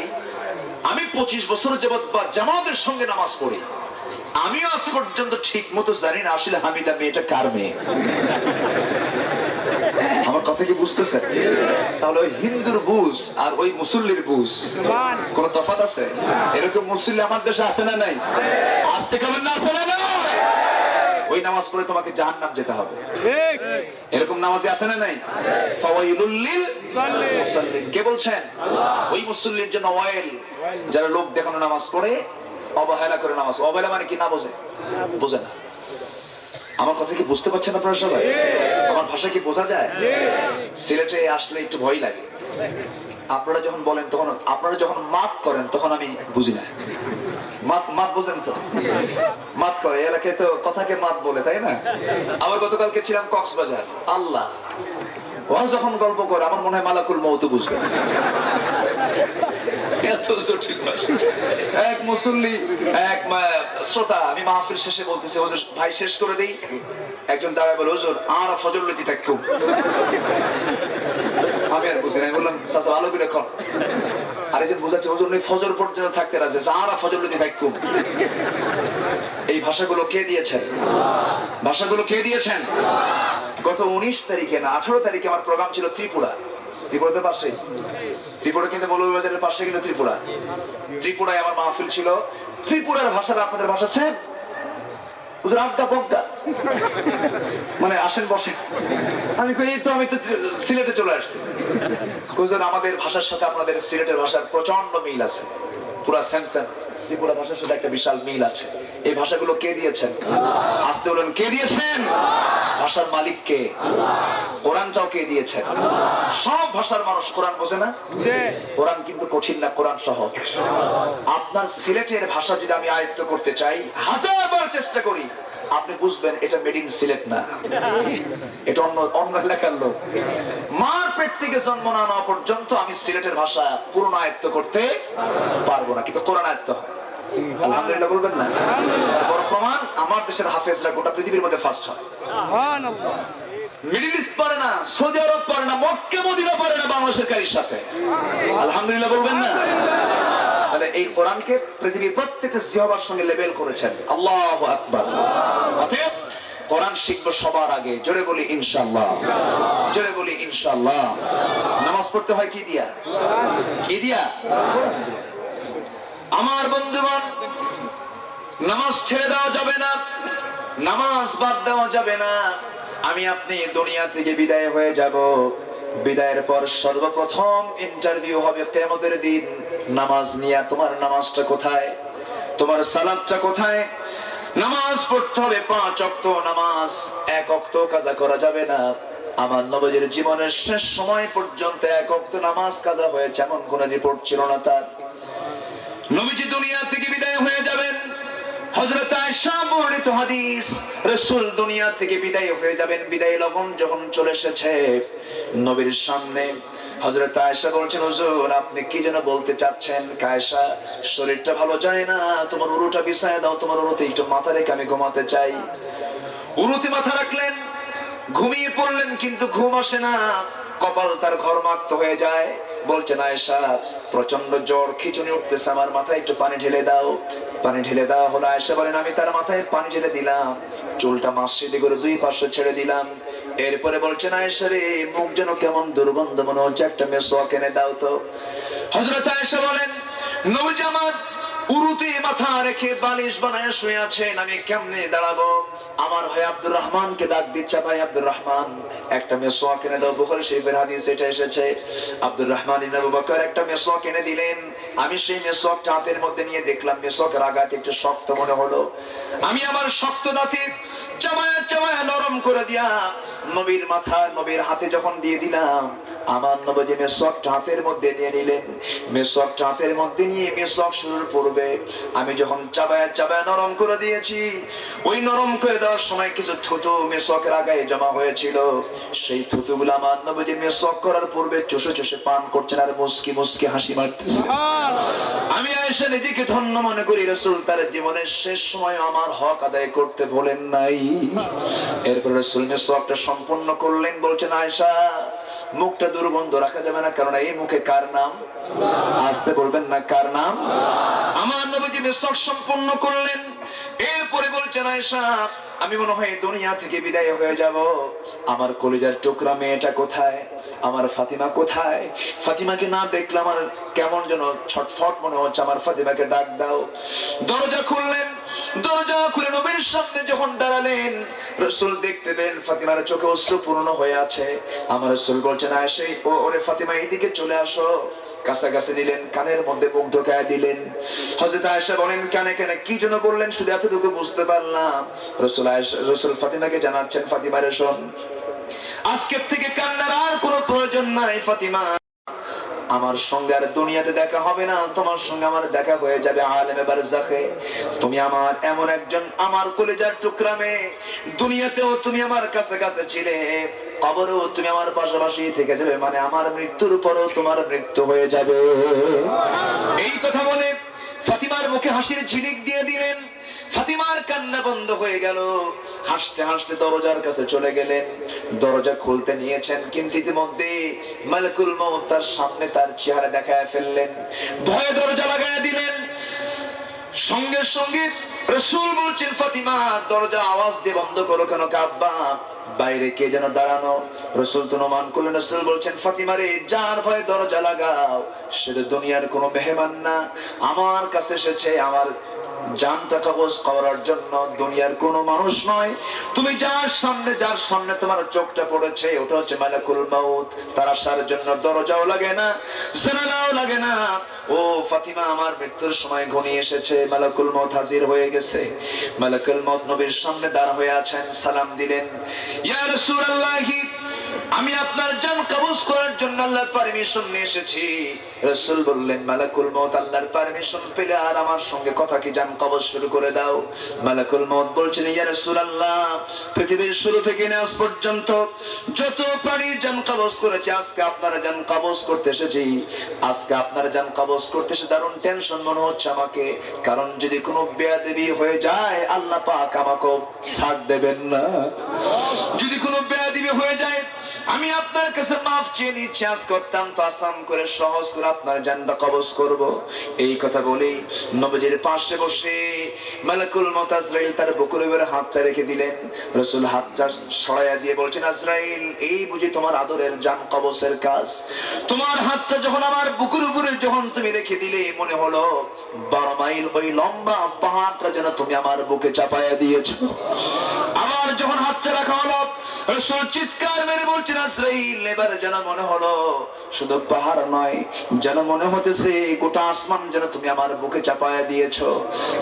আমি 25 বছর যাবত বা জামাতের সঙ্গে নামাজ পড়ি, আমিও আজ পর্যন্ত ঠিক মতো জানি না আসলে হামিদা মেয়েটা কার মেয়ে। আমার কথা কি বুঝতেছে? তাহলে ওই হিন্দুর বুঝ আর ওই মুসল্লির বুঝ কোন তফাৎ আছে? এরকম মুসল্লি আমার দেশে আছে না নাই? আসতে কেমন না, আছে না নাই? ওই নামাজ পড়ে তোমাকে জাহান্নাম যেতে হবে। এরকম নামাজি আছে না নাই? ফাওয়াইলুল লিল মুসাল্লিন। কে বলছেন? ওই মুসল্লির জন্য ওয়াইল, যারা লোক দেখানো নামাজ পড়ে, অবহেলা করে নামাজ। অবহেলা মানে কি? না বোঝে, বোঝে না। আমার কথা কি বুঝতে পারছেন আপনারা সবাই? আমার ভাষা কি বোঝা যায়? সিলেটে আসলে একটু ভয় লাগে। আপনারা যখন বলেন তখন, আপনারা যখন মাপ করেন তখন আমি বুঝি না। মাত বোঝেন তো? মাত করে এলাকায় তো কথাকে মাত বলে, তাই না? আবার গতকালকে ছিলাম কক্সবাজার, আল্লাহ ওরা যখন গল্প করে আমার মনে হয় মালাকুল মউত বুঝবে। এত জটিল ভাষা। এক মুসল্লি, এক শ্রোতা, আমি মাহফিল শেষে বলতেছি, হুজুর ভাই শেষ করে দেই। একজন দাঁড়ায় বলে, হুজুর আর ফজর লইতে থাকো। আমি আর বুঝি না, বললাম চাচা ভালো করে কর। আরেকজন বোঝাচ্ছে, হুজুর ফজর পর্যন্ত থাকতে রাজে, আর ফজর লইতে থাকো। এই ভাষাগুলো কে দিয়েছেন? ভাষাগুলো কে দিয়েছেন? গত 19 তারিখে না 18 তারিখে আমার প্রোগ্রাম ছিল ত্রিপুরা। ত্রিপুরাতে পাশে, ত্রিপুরা কিন্তু মৌলভীবাজারের পাশে কিন্তু ত্রিপুরা। ত্রিপুরায় আমার মাহফিল ছিল। ত্রিপুরার ভাষাটা আপনাদের ভাষা সেম। হুজুর আড্ডা বড্ডা, মানে আসেন বসেন। আমি কই এই তো আমি তো সিলেটে চলে আসছি। হুজুর আমাদের ভাষার সাথে আপনাদের সিলেটের ভাষার প্রচন্ড মিল আছে, পুরা সেম সেম। ত্রিপুরা ভাষার সাথে একটা বিশাল মিল আছে। এই ভাষাগুলো কে দিয়েছেন? আসতে বলেন, কে দিয়েছেন? ভাষার মালিক কে? কোরআনটাও কে দিয়েছেন? সব ভাষার মানুষ কোরআন বোঝে না। কোরআন কিন্তু কঠিন না, কোরআন সহজ। আপনার সিলেটের ভাষা যদি আমি আয়ত্ত করতে চাই, 1000 বার চেষ্টা করি, আপনি বুঝবেন এটা মেড ইন সিলেট না, এটা অন্য এলাকার লোক। মার পেট থেকে জন্ম না নেওয়া পর্যন্ত আমি সিলেটের ভাষা পূর্ণ আয়ত্ত করতে পারবো না, কিন্তু কোরআন আয়ত্ত হয়। আলহামদুলিল্লাহ বলবেন না? বড় প্রমাণ, আমার দেশের হাফেজরা গোটা পৃথিবীর মধ্যে ফার্স্ট হয়। মিডল ইস্ট পারে না, সৌদি আরব পারে না, মক্কা মদিনা পারে না বাংলাদেশের কারির সাথে। আলহামদুলিল্লাহ বলবেন না? তাহলে এই কোরআনকে পৃথিবীর প্রত্যেকটা জিহবার সঙ্গে লেবেল করেছেন। আল্লাহু আকবার। অতএব কোরআন শিখবো সবার আগে, জোরে বলি ইনশাআল্লাহ, জোরে বলি ইনশাআল্লাহ। নামাজ পড়তে হয় কি দিয়া? কি দিয়া? আমার বন্ধুগণ, নামাজ ছেড়ে দেওয়া যাবে না, নামাজ বাদ দেওয়া যাবে না। আমি আপনি দুনিয়া থেকে বিদায় হয়ে যাব, বিদায়ের পর সর্বপ্রথম ইন্টারভিউ হবে কিয়ামতের দিন। নামাজ নিয়ে, তোমার নামাজটা কোথায়? তোমার সালাতটা কোথায়? নামাজ পড়তে হবে 5 ওয়াক্ত নামাজ, 1 ওয়াক্ত কাজা করা যাবে না। আমার নবীর জীবনের শেষ সময় পর্যন্ত 1 ওয়াক্ত নামাজ কাজা হয়েছে এমন কোন রিপোর্ট ছিল না তার। নবীজি দুনিয়া থেকে বিদায় হয়ে যাবেন, হযরত আয়েশা বর্ণিত হাদিস, রাসূল দুনিয়া থেকে বিদায় হয়ে যাবেন, বিদায় লগন যখন চলে এসেছে নবীর সামনে, হযরত আয়েশা বলছেন, হুজুর আপনি কি যেন বলতে চাচ্ছেন? আয়েশা, শরীরটা ভালো যায় না, তোমার উরুটা বিছায় দাও, তোমার উরুতে একটু মাথা রেখে আমি ঘুমাতে চাই। উরুতে মাথা রাখলেন, ঘুমিয়ে পড়লেন, কিন্তু ঘুম আসে না, কপাল তার ঘর্মাক্ত হয়ে যায়। বলছেন, আয়েশা প্রচন্ড জ্বর, খিঁচুনি উঠতেছে, আমার মাথায় একটু পানি ঢেলে দাও। পানি ঢেলে দেওয়া হলো। আয়েশা বলেন, আমি তার মাথায় পানি ঢেলে দিলাম, চুলটা মাসিদি করে দুই পাশে ছেড়ে দিলাম। এরপরে বলছেন, আয়েশা রে মুখ যেন কেমন দুর্গন্ধ মনে হচ্ছে, একটা মেসওয়াক এনে দাও তো। হযরত আয়েশা বলেন, নবীজি আমার উরুতে মাথা রেখে বালিশ বানায় শুয়ে আছেন, আমি কেমনে দাঁড়াবো? আমার ভাই আব্দুর রহমানকে ডাক দিচ্ছা, ভাই আব্দুর রহমান একটা মেসওয়াক এনে দাও। বুখারী শরীফের হাদিস এটা এসেছে। আব্দুর রহমান ইবনে আবু বকর একটা মেসওয়াক এনে দিলেন। আমি সেই মেসওয়াকটা হাতের মধ্যে নিয়ে দেখলাম মেসওয়াকের আগাটা একটু শক্ত মনে হলো। আমি আমার শক্ত দাঁতে চাবায়া চাবায়া নরম করে দিয়া নবীর মাথা নবীর হাতে যখন দিয়ে দিলাম, আমার নবী মেসওয়াকটা হাতের মধ্যে নিয়ে নিলেন। মেসওয়াকটা হাতের মধ্যে নিয়ে মেসওয়াক শুরুর পূর্বে আমি যখন চাবায়া চাবায়া নরম করে দিয়েছি, ওই নরম করে দেওয়ার সময় কিছু থুতু মেসওয়াকের আগায় জমা হয়েছিল। সেই থুতুগুলো আমার নবী মেসওয়াক করার পূর্বে চুষে চুষে পান করছেন আর মুস্কি মুস্কি হাসি মারতেছে। আমি আয়েশা নিজেকে ধন্য মনে করি, রাসূল তার জীবনের শেষ সময় আমার হক আদায় করতে বলেন নাই। এরপর রাসূল মেসওয়াকটা সম্পূর্ণ করলেন। বলছেন, আয়েশা মুখটা দুর্গন্ধ রাখা যাবে না, কারণ এই মুখে কার নাম? আসতে বলবেন না, কার নাম? আমার নবীজি মেসওয়াক সম্পূর্ণ করলেন। এরপরে বলছেন, আয়েশা আমি মনে হয় দুনিয়া থেকে বিদায় হয়ে যাব, আমার কলিজার টুকরা মেয়েটা কোথায়? আমার ফাতিমা কোথায়? ফাতিমাকে না দেখলে আমার কেমন যেন ছটফট মনে হচ্ছে, আমার ফাতিমাকে ডাক দাও। দরজা খুললেন, দরজা খুলে নবীর সামনে যখন দাঁড়ালেন, রাসূল দেখতে পেলেন ফাতিমার চোখে অশ্রু পূর্ণ হয়ে আছে। আমার রাসূল বলছেন, আয়েশা ওরে ফাতিমা এইদিকে চলে আসো। কাছাকাছি নিলেন, কানের মধ্যে মুখ ঢোকায় দিলেন। হযরত আয়েশা বলেন, কানে কানে কি যেন বললেন, শুধু এতটুকু বুঝতে পারলাম। রাসূল ফাতিমাকে জানাচ্ছেন, ফাতিমা রে শোন, আজকের থেকে কান্নার আর কোনো প্রয়োজন নাই। ফাতিমা আমার সঙ্গে আর দুনিয়াতে দেখা হবে না, তোমার সঙ্গে আমার দেখা হয়ে যাবে আলেমে বারজাখে। তুমি আমার এমন একজন আমার কলিজার টুকরা মেয়ে, দুনিয়াতেও তুমি আমার কাছে কাছে ছিলে, কবরেও তুমি আমার পাশাপাশি থেকে যাবে, মানে আমার মৃত্যুর পরও তোমার মৃত্যু হয়ে যাবে। এই কথা বলে ফাতিমার মুখে হাসির ঝিলিক দিয়ে দিলেন। ফাতিমার কান্না বন্ধ হয়ে গেল। হাসতে হাসতে দরজার কাছে চলে গেলেন, দরজা খুলতে নিয়েছেন, কিন্তু ইতিমধ্যে মালাকুল মউত তার সামনে তার চেহারা দেখায় ফেললেন। ভয়ে দরজা লাগায় দিলেন। সঙ্গে সঙ্গে রাসূল বলছেন, ফাতিমা দরজা আওয়াজ দিয়ে বন্ধ করো কেন? আব্বা বাইরে কে যেন দাঁড়ানো। রাসূল তো অনুমান করলেন। রাসূল বলছেন, ফাতিমা রে যার ভয়ে দরজা লাগাও সে তো দুনিয়ার কোনো মেহমান না, আমার কাছে এসেছে আমার জানটা কবজ করার জন্য, দুনিয়ার কোনো মানুষ নয়। তুমি যার সামনে তোমার চোখটা পড়েছে ওটা হচ্ছে মালাকুল মউত, তার আসার জন্য দরজাও লাগে না, জানালাও লাগে না। ও ফাতিমা আমার মৃত্যুর সময় ঘনিয়ে এসেছে, মালাকুল মউত হাজির হয়ে গেছে। মালাকুল মউত নবীর সামনে দাঁড় হয়ে আছেন, সালাম দিলেন, ইয়া রাসূলুল্লাহ আমি আপনার জান কবজ করার জন্য আল্লাহর পারমিশন নিয়ে এসেছি। রাসূল বললেন, মালাকুল মউত আল্লাহর পারমিশন পেলে আর আমার সঙ্গে কথা কি জান কবজ শুরু করে দাও। মালাকুল মউত বলছেন, ইয়া রাসূলুল্লাহ পৃথিবীর শুরু থেকে আজ পর্যন্ত যত প্রাণী জান কবজ করেছে, আজকে আপনার জান কবজ করতে এসেছি। আজকে আপনার জান কবজ করতে এসে দারুণ টেনশন মনে হচ্ছে আমাকে, কারণ যদি কোনো বেয়াদবি হয়ে যায় আল্লাহ পাক আমাকে ছাড় দেবেন না। যদি কোনো বেয়াদবি হয়ে যায় আমি আপনার কাছে মাফ চেয়ে নিচ্ছি, আজ করতাম তো আসাম করে সহজ করে আপনার জানটা কবজ করব। এই কথা বলি নবীজির পাশে বসে মালাকুল মউত আজরাইল তার বুকের উপরে হাতটা রেখে দিলেন। রাসূল হাতটা সরাইয়া দিয়ে বলছেন, আজরাইল এই বুঝি তোমার আদরের জান কবজের কাজ? তোমার হাতটা যখন আমার বুকের উপরে যখন তুমি রেখে দিলে, মনে হলো 12 মাইল ওই লম্বা পাহাড়টা যেন তুমি আমার বুকে চাপায়া দিয়েছো। আবার যখন হাতটা রাখা হলো, রাসূল চিৎকার মেরে বলছেন, আজরাইল এবার যেন মনে হলো শুধু পাহাড় নয়, যেন মনে হতেছে গোটা আসমান যেন তুমি আমার বুকে চাপায়া দিয়েছো।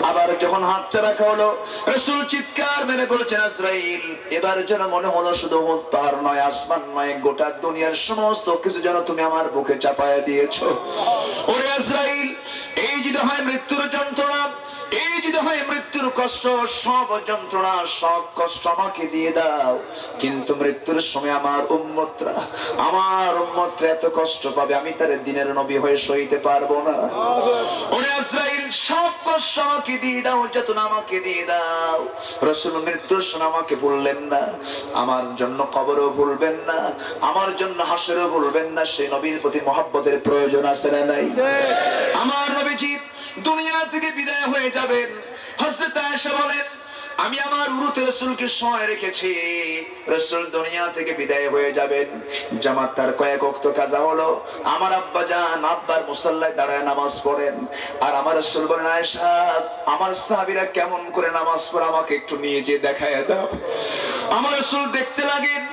আবার যখন হাতটা রাখা হলো, রাসূল চিৎকার মেরে বলছেন, আজরাইল এবার যেন মনে হলো শুধু পাহাড় নয়, আসমান নয়, গোটা দুনিয়ার সমস্ত কিছু যেন তুমি আমার বুকে চাপায়া দিয়েছো। ওরে আজরাইল এই যদি হয় মৃত্যুর যন্ত্রণা, এই যদি হয় মৃত্যুর কষ্ট, সব যন্ত্রণা সব কষ্ট আমাকে দিয়ে দাও, কিন্তু মৃত্যুর সময় আমার উম্মতরা এত কষ্ট পাবে, আমি তার দিনের নবী হয়ে সইতে পারবো না। ওরে আজরাইল, সব কষ্ট আমাকে দিয়ে দাও, যতনা আমাকে দিয়ে দাও। রাসূল মৃত্যুর সময় আমাকে ভুললেন না, আমার জন্য কবরও ভুলবেন না, আমার জন্য হাসরও ভুলবেন না। সেই নবীর প্রতি মহব্বতের প্রয়োজন আছে না নাই? আমার নবীজি দুনিয়া থেকে বিদায় হয়ে যাবেন। হযরত আয়েশা বলেন, আমি আমার উরুতে রাসূলকে শোয়ায় রেখেছি, রাসূল দুনিয়া থেকে বিদায় হয়ে যাবেন। জামাত তার কয়েক ওয়াক্ত কাজা হলো, আমার আব্বা জান আব্বার মুসাল্লায় দাঁড়ায় নামাজ পড়েন, আর আমার রাসূল বলেন, আয়েশা আমার সাহাবীরা কেমন করে নামাজ পড়ে আমাকে একটু নিয়ে যেয়ে দেখায় দাও। আমার রাসূল দেখতে লাগেন,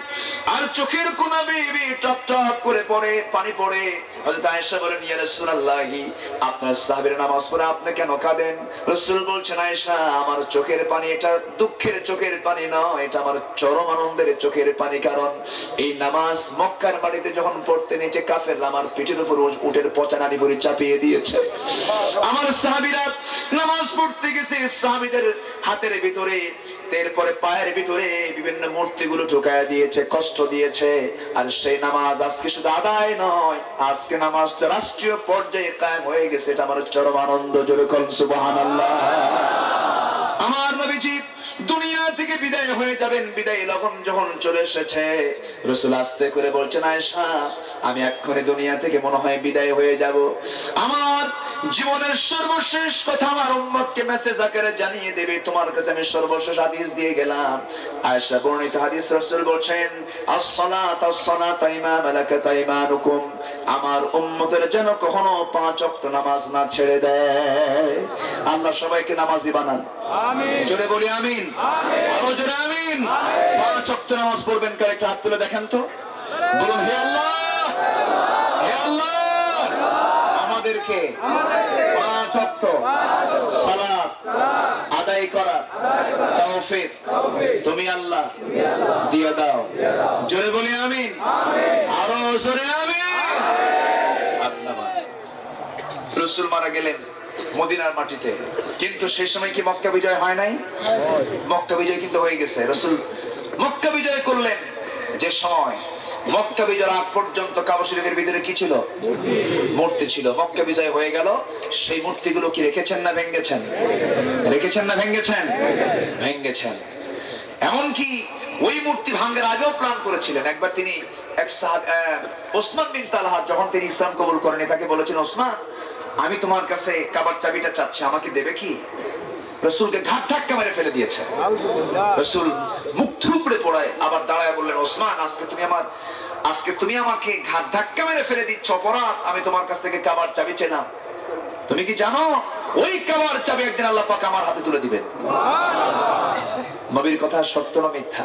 আর চোখের কোনা বেয়ে টপ টপ করে পড়ে, পানি পড়ে। হযরত আয়েশা বলেন, ইয়া রাসূলুল্লাহি, আপনার সাহাবীরা নামাজ পড়ে আপনি কেন কাঁদেন? রাসূল বলছেন, আয়েশা আমার চোখের পানি এটা দুঃখের চোখের পানি নয়, এটা আমার চরম আনন্দের চোখের পানি। কারণ এই নামাজ মক্কার মাটিতে যখন পড়তে নিচে কাফেররা আমার পিঠের উপর উটের পচা নাড়ি ভরে চাপিয়ে দিয়েছে। আমার সাহাবীরা নামাজ পড়তে গেছে, সাহাবীদের হাতের ভিতরে এরপরে পায়ের ভিতরে বিভিন্ন মূর্তিগুলো ঢুকায় দিয়েছে, কষ্ট দিয়েছে। আর সেই নামাজ আজকে শুধু আদায় নয়, আজকে নামাজটা রাষ্ট্রীয় পর্যায়ে কায়েম হয়ে গেছে, এটা আমার চরম আনন্দ। জোরে বলুন সুবহানাল্লাহ। আমার নবীজি দুনিয়া থেকে বিদায় হয়ে যাবেন, বিদায় লগন যখন চলে এসেছে, রাসূল আস্তে করে বলছেন, আয়েশা আমি এক্ষুনি দুনিয়া থেকে মনে হয় বিদায় হয়ে যাব। আমার জীবনের সর্বশেষ কথা আমার উম্মতকে মেসেজ আকারে জানিয়ে দেবে, তোমার কাছে আমি সর্বশেষ হাদিস দিয়ে গেলাম। আয়েশা বর্ণিত হাদিস, রাসূল বলছেন, আসসালাত আসসালাত ইমা মালাকাত আইমানুকুম, আমার উম্মতের যেন কখনো 5 ওয়াক্ত নামাজ না ছেড়ে দেয়। আল্লাহ সবাইকে নামাজি বানান, আমিন। জোরে বলি আমিন, আরো জোরে আমিন। 5 ওয়াক্ত নামাজ পড়বেন, কার একটা হাত তুলে দেখেন তো, বলুন হে আল্লাহ, হে আল্লাহ আমাদেরকে 5 ওয়াক্ত সালাত আদায় করা তৌফিক তুমি আল্লাহ দিয়ে দাও। জোরে বলি আমিন, আরো জোরে আমিন। রাসূল মারা গেলেন মদিনার মাটিতে, কিন্তু সেই সময় কি মক্কা বিজয় হয় নাই? মক্কা বিজয় কিন্তু হয়ে গেছে। রাসূল মক্কা বিজয় করলেন যে সময়, মক্কা বিজয়ের আগ পর্যন্ত কাবা শরীফের ভিতরে কি ছিল? মূর্তি ছিল। মক্কা বিজয় হয়ে গেল, সেই মূর্তিগুলো কি রেখেছেন না ভেঙেছেন? রেখেছেন না ভেঙেছেন? ভেঙেছেন। এমনকি ওই মূর্তি ভাঙার আগেও প্ল্যান করেছিলেন। একবার তিনি ওসমান বিন তালহা যখন তিনি ইসলাম কবুল করেনি, তাকে বলেছেন, ওসমান আমি তোমার কাছে কাবার চাবিটা চাচ্ছি, আমাকে দেবে কি? রাসূলকে ঘাট ধাক্কা মেরে ফেলে দিয়েছে। রাসূল মুখ থুবড়ে পড়ায় আবার দাঁড়ায় বললেন, ওসমান আজকে তুমি আমাকে ঘাট ধাক্কা মেরে ফেলে দিচ্ছ, অপরাধ। আমি তোমার কাছ থেকে কাবার চাবি চেলাম, তুমি কি জানো ওই কাবার চাবি একদিন আল্লাহ পাক আমার হাতে তুলে দিবেন? নবীর কথা সত্য না মিথ্যা?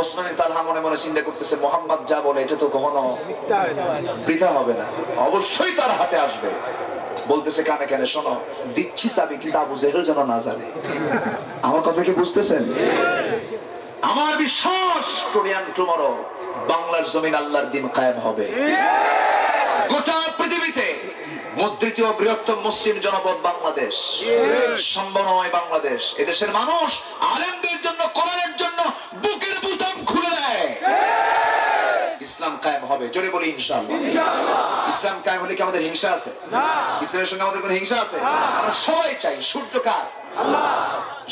ওসমান বিন তালহা মনে মনে চিন্তা করতেছে, মুহাম্মদ যা বলে এটা তো কখনো বৃথা হবে না, অবশ্যই তার হাতে আসবে। বলতেছে কানে কানে, শোনো দিচ্ছি চাবি, কিন্তু আবু জেহেল যেন না জানে। আমার কথা কি বুঝতেছেন? আমার বিশ্বাস টুরিয়ান টুমরো বাংলার জমিন আল্লাহর দিন কায়েম হবে। গোটা পৃথিবীতে তৃতীয় বৃহত্তম মুসলিম জনপদ বাংলাদেশ, সম্ভাবনাময় বাংলাদেশ। এদেশের মানুষ আলেমদের জন্য, কোরআনের জন্য বুকের বুতাম খুলে দেয়। ইসলাম কায়েম হবে, জোরে বলি ইনশাআল্লাহ। ইসলাম কায়েম হলে কি আমাদের হিংসা আছে? ইসলামের সঙ্গে আমাদের কোনো হিংসা আছে? আমরা সবাই চাই। সূর্য কার? আল্লাহ।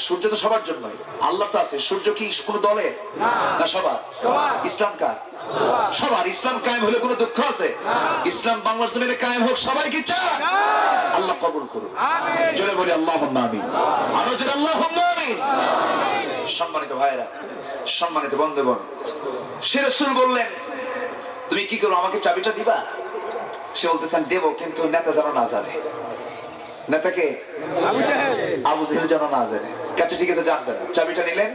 সূর্য তো সবার জন্যই, আল্লাহ তো আছে। সূর্য কি কোনো দলের না সবার? ইসলাম কার? সবার। ইসলাম কায়েম হলে কোনো দুঃখ আছে? ইসলাম বাংলার জমিনে কায়েম হোক, সবাই কি চায়? আল্লাহ কবুল করুন, জোরে বলি আল্লাহুম্মা আমিন, আরো জোরে আল্লাহুম্মা আমিন। সম্মানিত ভাইরা, সম্মানিত বন্ধুগণ, সে রাসূল বললেন, তুমি কি করো, আমাকে চাবিটা দিবা? সে বলতেছেন দেবো, কিন্তু নেতা যেন না জানে। নেতাকে? আবু জেহেল যেন না জানে। কাছে ঠিক আছে, জানবে না। চাবিটা নিলেন,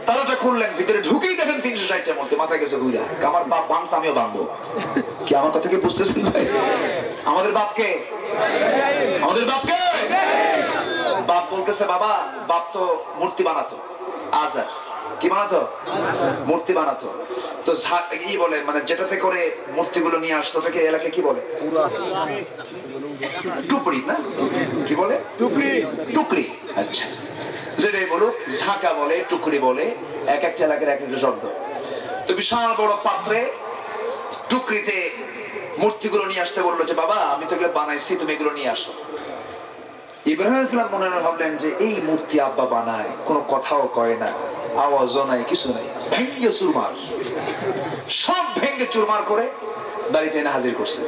তালাটা খুললেন, ভিতরে ঢুকেই দেখেন 360টার মধ্যে, মাথা গেছে ঘুরা। আমার বাপ ভাঙছে, আমিও ভাঙবো। কি আমার কথা কি বুঝতেছেন ভাই? আমাদের বাপকে, আমাদের বাপকে বাপ বলতেছে, বাবা বাপ তো মূর্তি বানাতো, আজার কি বানাতো? মূর্তি বানাতো। তো ই বলে মানে যেটাতে করে মূর্তিগুলো নিয়ে আসতো ওটাকে এলাকায় কি বলে? টুকরি না? কি বলে? টুকরি। টুকরি, আচ্ছা। যেটাই বলুক, ঝাঁকা বলে, টুকরি বলে, এক একটা এলাকার এক একটা শব্দ। তো বিশাল বড় পাত্রে টুকরিতে মূর্তিগুলো নিয়ে আসতে বললো যে বাবা আমি তো এগুলো বানাইছি, তুমি এগুলো নিয়ে আসো। ইব্রাহিম আলাইহিস সালাম মনে মনে ভাবলেন যে এই মূর্তি আব্বা বানায়, কোনো কথাও কয় না, আওয়াজও নাই, কিছু নাই, ভেঙ্গে চুরমার, সব ভেঙ্গে চুরমার করে বাড়িতে এনে হাজির করছে।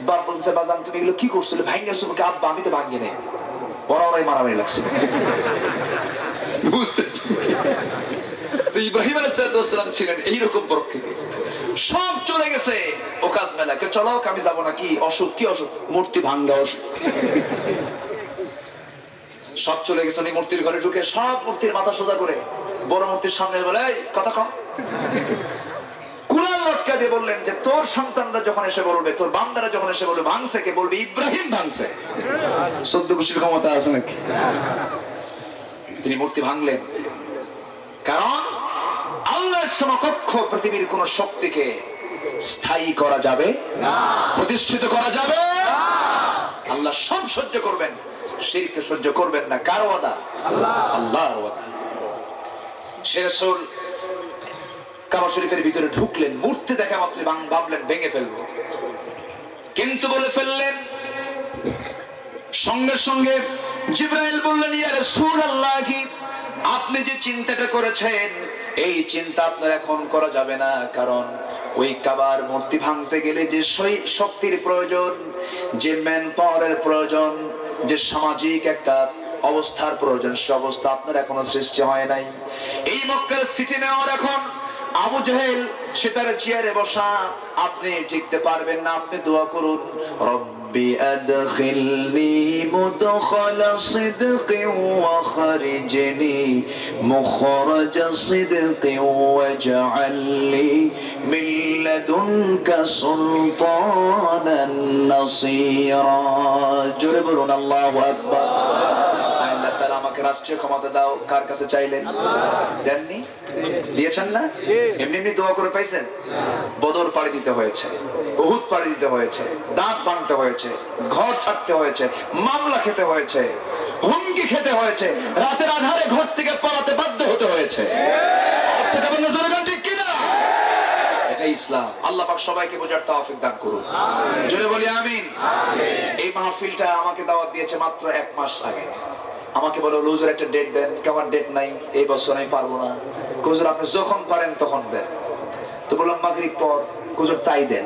বাপ বলছে বাজান তুমি এগুলো কি করছিলে? ভেঙ্গে চুরমার। আব্বা আমি তো ভাঙ্গি নেই, ওরাই মারামারি লাগছে। বুঝতেছি ইব্রাহিম আলাইহিস সালাম ছিলেন এইরকম প্রকৃতি। সব চলে গেছে ও কাজ মেলা, কেউ চলো আমি যাবো না। কি অসুখ? কি অসুখ? মূর্তি ভাঙ্গা অসুখ। সব চলে গেছে। উনি মূর্তির ঘরে ঢুকে সব মূর্তির মাথা সোজা করে বড় মূর্তির সামনে বলে এই কথা কও। কুলাল লটকা দিয়ে বললেন যে তোর সন্তানরা যখন এসে বলবে, তোর বান্দারা যখন এসে বলবে ভাঙছে, কে বলবে? ইব্রাহিম ভাঙছে। 14 কুশির ক্ষমতা আছে নাকি? তিনি মূর্তি ভাঙলেন, কারণ আল্লাহর সমকক্ষ পৃথিবীর কোন শক্তিকে স্থায়ী করা যাবে না, প্রতিষ্ঠিত করা যাবে না। আল্লাহ সব সহ্য করবেন, শিরকে সহ্য করবেন না। কার ওয়াদা? আল্লাহর ওয়াদা। সে রাসূল কাবা শরীফের ভিতরে ঢুকলেন, মূর্তি দেখা মাত্র ভাবলেন ভেঙে ফেলবো, কিন্তু বলে ফেললেন। সঙ্গে সঙ্গে জিবরাইল বললেন ইয়া রাসূলুল্লাহ, আপনি যে চিন্তাটা করেছেন এই চিন্তা আপনার এখন করা যাবে না, কারণ ওই কাবার মূর্তি ভাঙতে গেলে যে শক্তির প্রয়োজন, যে ম্যান পাওয়ারের প্রয়োজন, যে সামাজিক একটা অবস্থার প্রয়োজন, সে অবস্থা আপনার এখনো সৃষ্টি হয় নাই। এই মক্কার সিটি নেওয়ার এখন আবু জাহেল সে তার চেয়ারে বসা, আপনি টিকতে পারবেন না। আপনি দোয়া করুন, রব্বি আদখিলনি মুদখালা সিদকিন ওয়া খারিজনি মুখরাজা সিদকিন ওয়াজআলনি মিন লাদুনকা সুলতানান নাসীরা। জোরে বলুন আল্লাহু আকবার। আল্লাহ তাআলা আমাকে রাষ্ট্রীয় ক্ষমতা দাও, কার কাছে চাইলেন? দেননি? দিয়েছেন না? এমনি এমনি দোয়া করে পাইছেন? বদর পাড়ি দিতে হয়েছে, উহুদ পাড়ি দিতে হয়েছে, দাঁত ভাঙতে হয়েছে, ঘর ছাড়তে হয়েছে, মামলা খেতে হয়েছে, হুমকি খেতে হয়েছে, রাতের আধারে ঘর থেকে পালাতে বাধ্য হতে হয়েছে। এটাই ইসলাম। আল্লাহ পাক সবাইকে বোঝার তৌফিক দান করুন। জোরে বলি আমিন। এই মাহফিলটা আমাকে দাওয়াত দিয়েছে মাত্র 1 মাস আগে। আমাকে বলে হুজুর একটা ডেট দেন। কেমন ডেট? নাই, এই বছর আমি পারবো না। হুজুর আপনি যখন পারেন তখন দেন। তো বললাম মাগরিব পর। হুজুর তাই দেন।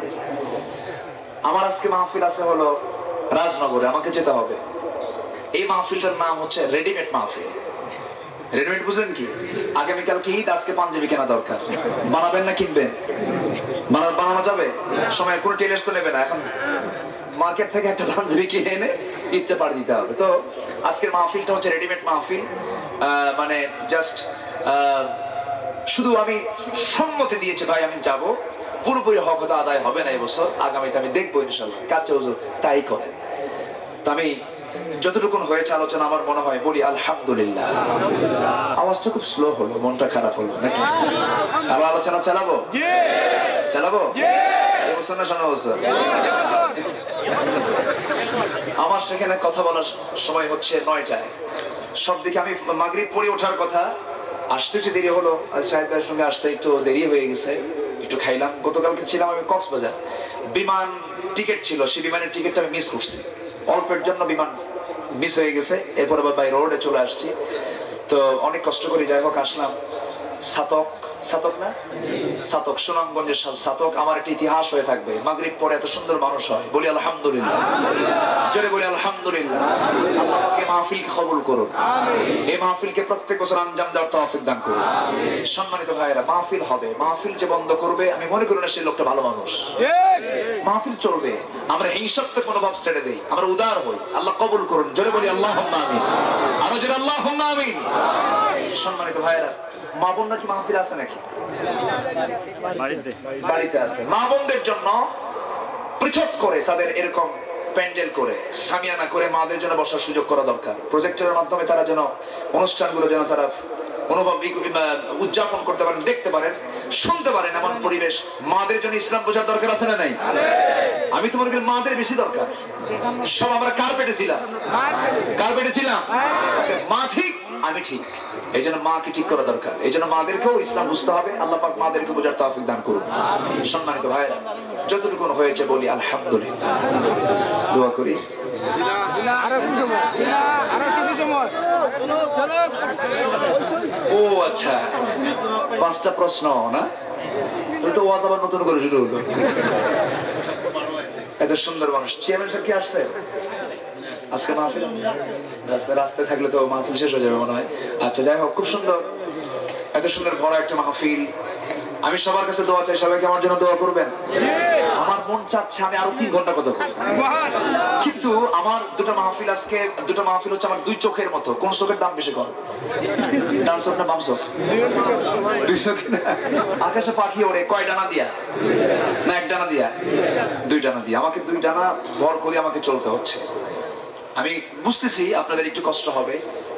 আমার আজকে মাহফিল আছে হলো রাজনগরে, আমাকে যেতে হবে। এই মাহফিলটার নাম হচ্ছে রেডিমেড মাহফিল। রেডিমেড বুঝলেন কি? আগামীকালকে ঈদ, আজকে পাঞ্জাবি কেনা দরকার। বানাবেন না কিনবেন? বানানো যাবে? সময় কোনো টেলার্স তো নেবে না। এখন মার্কেট থেকে একটা পাঞ্জাবি কিনে এনে ঈদটা পাড়ি দিতে হবে। তো আজকের মাহফিলটা হচ্ছে রেডিমেড মাহফিল। মানে জাস্ট শুধু আমি সম্মতি দিয়েছি ভাই আমি যাব, পুরোপুরি হক হয়তো আদায় হবে না এবছর, আগামীতে আমি দেখবো ইনশাল্লাহ। কাছে হুজুর তাই করে। তো আমি যতটুকু হয়েছে আলোচনা আমার মনে হয় বলি আলহামদুলিল্লাহ। আওয়াজটা খুব স্লো হলো, মনটা খারাপ হলো নাকি? আবার আলোচনা চালাবো? চালাবো? এবছর না সামনে বছর? আমার সেখানে কথা বলার সময় হচ্ছে 9টায়। সব দিকে আমি মাগরিব পড়ে ওঠার কথা, আসতে একটু দেরি হলো। শাহেদ ভাইয়ের সঙ্গে আসতে একটু দেরি হয়ে গেছে, একটু খাইলাম। গতকালকে ছিলাম আমি কক্সবাজার, বিমান টিকিট ছিল, সেই বিমানের টিকিটটা আমি মিস করছি। অল্পের জন্য বিমান মিস হয়ে গেছে। এরপর আবার বাই রোডে চলে আসছি। তো অনেক কষ্ট করে যাই হোক আসলাম। সাতক সুনামগঞ্জের সাতক আমার একটা ইতিহাস হয়ে থাকবে। মাগরিব পরে এত সুন্দর মানুষ হয়, বলি আলহামদুলিল্লাহ। জোরে বলি আলহামদুলিল্লাহ। আল্লাহ এই মাহফিলকে কবুল করুন। এই মাহফিলকে প্রত্যেক বছর আঞ্জাম দেওয়ার তৌফিক দান করুন। সম্মানিত ভাইয়েরা, মাহফিল হবে, মাহফিল যে বন্ধ করবে আমি মনে করি না সেই লোকটা ভালো মানুষ। মাহফিল চলবে, আমরা হিংসাত্মক মনোভাব ছেড়ে দেই, আমরা উদার হই। আল্লাহ কবুল করুন। জোরে বলি আল্লাহুম্মা আমিন। আরো জোরে আল্লাহুম্মা আমিন। সম্মানিত ভাইয়েরা, মা বোন নাকি মাহফিল আছে নাকি? বাড়িতে আছে। মা বোনদের জন্য পৃথক করে তাদের এরকম প্যান্ডেল করে সামিয়ানা করে মাদের জন্য বসার সুযোগ করা দরকার। প্রজেক্টরের মাধ্যমে তারা যেন অনুষ্ঠানগুলো যেন তারা অনুভব উদযাপন করতে পারেন, দেখতে পারেন, শুনতে পারেন এমন পরিবেশ। মাদের জন্য ইসলাম বোঝার দরকার আছে না নাই? আমি তো মনে করি মাদের বেশি দরকার। সব আমরা কার্পেটে ছিলাম, মা ঠিক আমি ঠিক, এই জন্য মাকে ঠিক করা দরকার। এই জন্য মাদেরকেও ইসলাম বুঝতে হবে। আল্লাহ পাক মাদেরকে বোঝার তৌফিক দান করুন। সম্মানিত ভাইরা, যতটুকু হয়েছে বলি আলহামদুলিল্লাহ, দোয়া করি। ও আচ্ছা, 5টা প্রশ্ন না, তো ওয়াজ আবার নতুন করে শুরু হলো। এত সুন্দর মানুষ। চেয়ারম্যান সাহেব কি আসছে আজকে মাহফিল? রাস্তায় থাকলে তো মাহফিল শেষ হয়ে যাবে মনে হয়। আচ্ছা, যাই হোক, খুব সুন্দর, এত সুন্দর ভরা একটা মাহফিল। আমি সবার কাছে দোয়া চাই, সবাইকে আমার জন্য দোয়া করবেন। আমার মন চাচ্ছে আমি আরো 3 ঘন্টা কথা বলবো, কিন্তু আমার দুটো মাহফিল হচ্ছে আমার 2 চোখের মতো। কোন চোখের দাম বেশি কম? ডান চোখ না বাম চোখ? 2 চোখ। আকাশে পাখি ওড়ে কয় ডানা দিয়া? না 1 ডানা দিয়া? 2 ডানা দিয়া। আমাকে 2 ডানা ভর করে আমাকে চলতে হচ্ছে। আমি বুঝতেছি আপনাদের একটু কষ্ট হবে,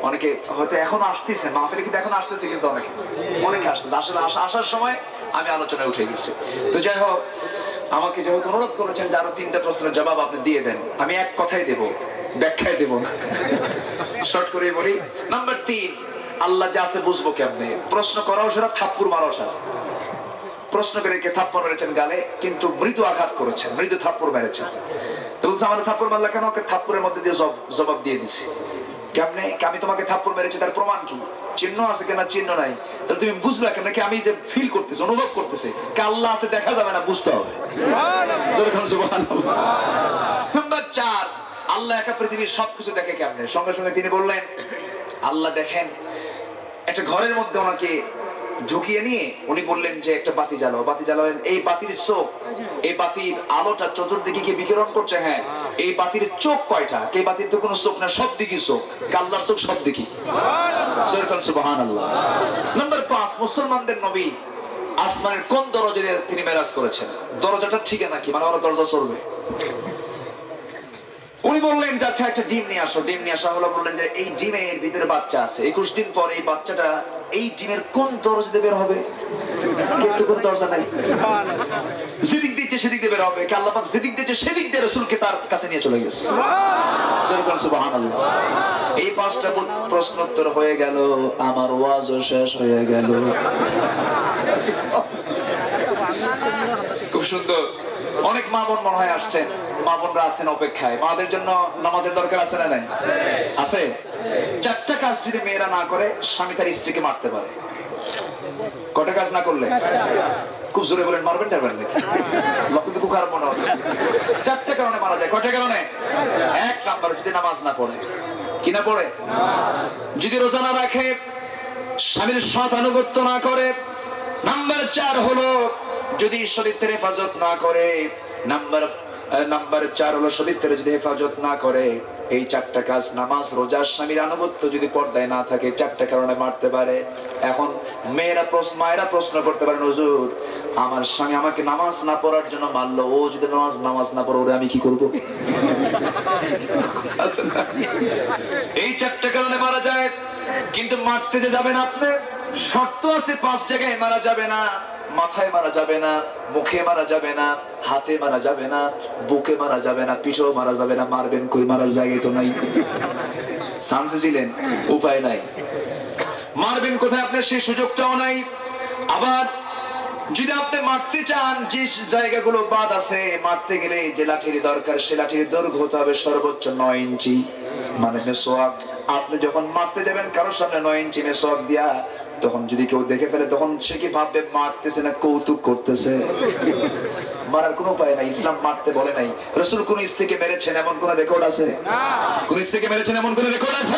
অনেকে হয়তো এখন আসতেছে মাহফিলে, কিন্তু এখন আসতেছে, কিন্তু অনেকে আসতেছে। আসলে আসার সময় আমি আলোচনায় উঠে গেছি। তো যাই হোক, আমাকে যেহেতু অনুরোধ করেছেন যে আরো 3টা প্রশ্নের জবাব আপনি দিয়ে দেন, আমি এক কথাই দেব, ব্যাখ্যায় দেব না, শর্ট করে বলি। নাম্বার 3, আল্লাহ যে আছে বুঝবো কেমনে? প্রশ্ন করাও সেটা, থাপ্পড় মারাও সেটা। প্রশ্ন করে কে থাপ্পড় মেরেছেন গালে, কিন্তু মৃদু আঘাত করেছেন, মৃদু থাপ্পড় মেরেছেন। তো বলছে আমার থাপ্পড় মারলা কেন? থাপ্পড়ের মধ্যে দিয়ে জবাব দিয়ে দিছি। কেমনে? আমি তোমাকে থাপ্পড় মেরেছি, তার প্রমাণ কি? চিহ্ন আছে কিনা? চিহ্ন নাই। তাহলে তুমি বুঝলা কেন? কি আমি যে ফিল করতেছি, অনুভব করতেছি, কে আল্লাহ আছে দেখা যাবে না, বুঝতে হবে। নাম্বার 4, আল্লাহ একা পৃথিবীর সবকিছু দেখে কেমনে? সঙ্গে সঙ্গে তিনি বললেন আল্লাহ দেখেন। একটা ঘরের মধ্যে ওনাকে ঝুঁকিয়ে নিয়ে উনি বললেন যে একটা বাতি জ্বালাও। বাতি জ্বালালেন। এই বাতির চোখ, এই বাতির আলোটা চতুর্দিকে কি বিকিরণ করছে? হ্যাঁ। এই বাতির চোখ কয়টা? এই বাতির তো কোনো চোখ না, সব দিকে চোখ। আল্লাহর চোখ সব দিকে। সুবহানাল্লাহ। নাম্বার 5, মুসলমানদের নবী আসমানের কোন দরজা দিয়ে তিনি মেরাজ করেছেন? দরজাটা ঠিক নাকি? মানে ওরা দরজা চলবে। উনি বললেন যে আচ্ছা একটা ডিম নিয়ে আসো। ডিম নিয়ে আসা হলো। বললেন যে এই ডিমের ভিতরে বাচ্চা আছে, 21 দিন পর এই বাচ্চাটা এই ডিমের কোন দরজা দিয়ে বের হবে? কিন্তু কোন দরজা নাই, যেদিক দিয়েছে সেদিক দিয়ে বের হবে। আল্লাহ পাক যেদিক দিয়েছে সেদিক দিয়ে রাসূলকে তার কাছে নিয়ে চলে গেছে। সুবহানাল্লাহ। এই 5টা প্রশ্ন উত্তর হয়ে গেল, আমার ওয়াজও শেষ হয়ে গেল। খুব সুন্দর। অনেক মা বোন মনে হয় আসছেন, মা বোনরা আসছেন অপেক্ষায়। মাদের জন্য নামাজের দরকার আছে না নাই? আছে। 4টা কাজ যদি মেয়েরা না করে, স্বামী তার স্ত্রীকে মারতে পারে। কটা কাজ না করলে? খুব জোরে বলেন, মারবেন টারবেন নাকি? লক্ষ্য খুব খারাপ মনে হচ্ছে। 4টা কারণে মারা যায়। কয়টা কারণে? 1 নাম্বার, যদি নামাজ না পড়ে। কি না পড়ে? যদি রোজা না রাখে, স্বামীর সৎ আনুগত্য না করে। নাম্বার 4 হলো যদি শরীরের হেফাজত না করে। নাম্বার 4 হলো শরীরের যদি হেফাজত না করে। এই 4টা কাজ, নামাজ, রোজা, স্বামীর আনুগত্য যদি পর্দায় না থাকে, 4টা কারণে মারতে পারে। এখন মায়েরা প্রশ্ন করতে পারেন, হুজুর আমার স্বামী আমাকে নামাজ না পড়ার জন্য মারলো, ও যদি নামাজ না পড়ে, ওরে আমি কি করবো? এই 4টা কারণে মারা যায়। কিন্তু মারতে যে যাবেন আপনি, শর্ত আছে। 5 জায়গায় মারা যাবে না। মাথায় মারা যাবে না, মুখে মারা যাবে না, হাতে মারা যাবে না, বুকে মারা যাবে না, পিঠেও মারা যাবে না। মারবেন কই? মারার জায়গায় তো নাই। চান্সে ছিলেন, উপায় নাই। মারবেন কোথায়? আপনার সেই সুযোগটাও নাই। আবার যদি আপনি মারতে চান, যে জায়গাগুলো বাদ আছে, মারতে গেলে যে লাঠির দরকার, সে লাঠির দৈর্ঘ্য হতে হবে সর্বোচ্চ 9 ইঞ্চি, মানে মেসওয়াক। আপনি যখন মারতে যাবেন কারোর সামনে 9 ইঞ্চি মেসওয়াক দিয়া, তখন যদি কেউ দেখে ফেলে, তখন সে কি ভাববে মারতেছে না কৌতুক করতেছে? মারার কোনো উপায় নাই। ইসলাম মারতে বলে নাই। রাসূল কোন স্ত্রীকে মেরেছেন এমন কোন রেকর্ড আছে? কোন স্ত্রীকে মেরেছেন এমন কোন রেকর্ড আছে?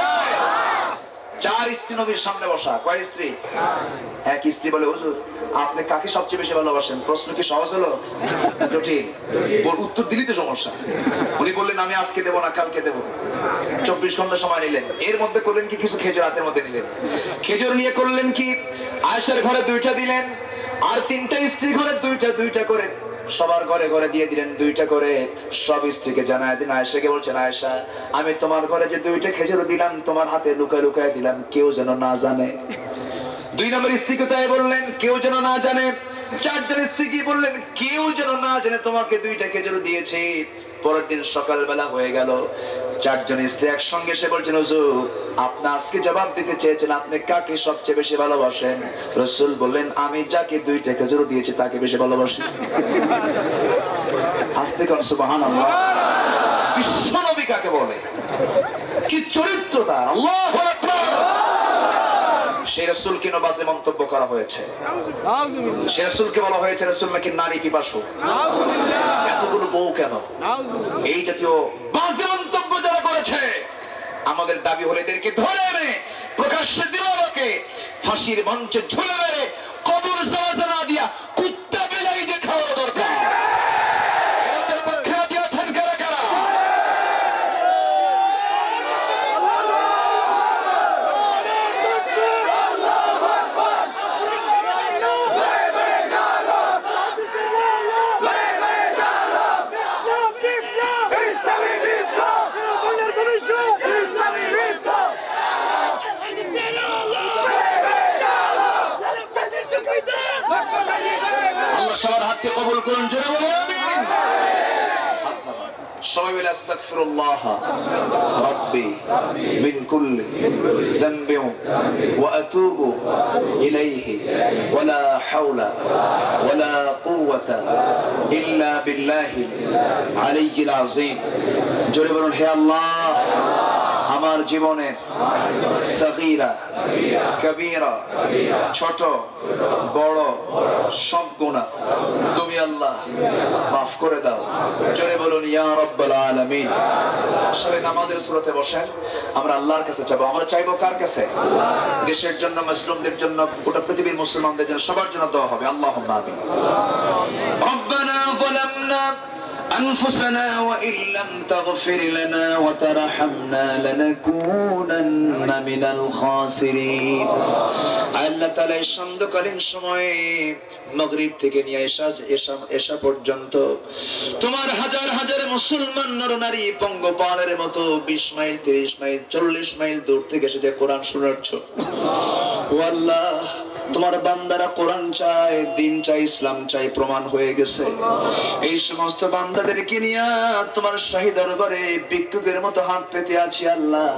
4 স্ত্রী নবীর সামনে বসা। কয় স্ত্রী? 1 স্ত্রী বলে, হুজুর আপনি কাকে সবচেয়ে বেশি ভালোবাসেন? প্রশ্ন কি সহজ হলো? জটিল? উত্তর দিলি তো সমস্যা। উনি বললেন আমি আজকে দেবো না, কালকে দেবো। 24 ঘন্টা সময় নিলেন। এর মধ্যে করলেন কি? কিছু খেজুর হাতের মধ্যে নিলেন। খেজুর নিয়ে করলেন কি? আয়েশার ঘরে 2টা দিলেন, আর 3টা স্ত্রী ঘরে 2টা করে, সবার ঘরে ঘরে দিয়ে দিলেন 2টা করে। সব স্ত্রীকে জানায় দিন। আয়েশাকে বলছেন, আয়েশা আমি তোমার ঘরে যে 2টা খেজুর দিলাম, তোমার হাতে লুকায় লুকায় দিলাম, কেউ যেন না জানে। 2 নম্বর স্ত্রীকে তাই বললেন কেউ যেন না জানে। 4 জন স্ত্রীকে বললেন কেউ যেন না জানে তোমাকে 2টা খেজুর দিয়েছে। পরের দিন সকালবেলা হয়ে গেল, 4 জন স্ত্রী একসঙ্গে এসে বলছেন হুজুর আপনি আজকে জবাব দিতে চেয়েছেন আপনি কাকে সবচেয়ে বেশি ভালোবাসেন? রাসূল বললেন আমি যাকে 2টা খেজুর দিয়েছি তাকে বেশি ভালোবাসি। আস্তে করে সুবহানাল্লাহ। বিশ্বনবী কাকে বলে, কি চরিত্র তার, আল্লাহু আকবার। সেই রাসূলকে নবাজে মন্তব্য করা হয়েছে, সেই রাসূলকে বলা হয়েছে রাসূল নাকি নারী পিপাসু। এতগুলো বউ কেন? এই জাতীয় বাজে মন্তব্য যারা করেছে আমাদের দাবি হলে এদেরকে ধরে এনে প্রকাশ্যে দিবালোকে ফাঁসির মঞ্চে ঝুলে মেরে কবর জানাজা না দিয়া কুত্তা বেলাই দিয়ে খাওয়ানো দরকার। এদের পক্ষে রাজি আছেন কারা কারা? আল্লাহ সবার হাতকে কবুল করুন, জোরে বলুন আমিন। সবাই বলে আস্তাগফিরুল্লাহ রাব্বি মিন কুল্লি যামবি ওয়া আতুবু ইলাইহি ওয়া লা হাওলা ওয়া লা কুওয়াতা ইল্লা বিল্লাহিল আলিয়্যিল আযীম। জোরে বলুন হে আল্লাহ আমার জীবনের সগীরা কবীরা ছোট বড় সব গুনাহ তুমি আল্লাহ মাফ করে দাও। জোরে বলুন ইয়া রাব্বাল আলামিন। সবাই নামাজের সূরাতে বসেন, আমরা আল্লাহর কাছে চাইবো। আমরা চাইবো কার কাছে? দেশের জন্য, মুসলিমদের জন্য, গোটা পৃথিবীর মুসলমানদের জন্য, সবার জন্য দোয়া হবে। আল্লাহুম্মা আমিন। রব্বানা যালামনা أنفسنا وإن لم تغفر لنا وترحمنا لنكونن من الخاسرين। আল্লাহ তাআলা এই সন্ধ্যকালীন সময়ে মাগরিব থেকে নিয়ে এশা পর্যন্ত তোমার হাজার হাজার মুসলমান নরনারী পঙ্গপালের মতো 20 মাইল 30 মাইল 40 মাইল দূর থেকে এসে যে কোরআন শোনাচ্ছ, ও আল্লাহ তোমার বান্দারা কোরআন চায়, দিন চায়, ইসলাম চায়, প্রমাণ হয়ে গেছে। এই সমস্ত বান্দাদেরকে নিয়ে তোমার শাহী দরবারে ভিক্ষুকের মতো হাত পেতে আছি আল্লাহ।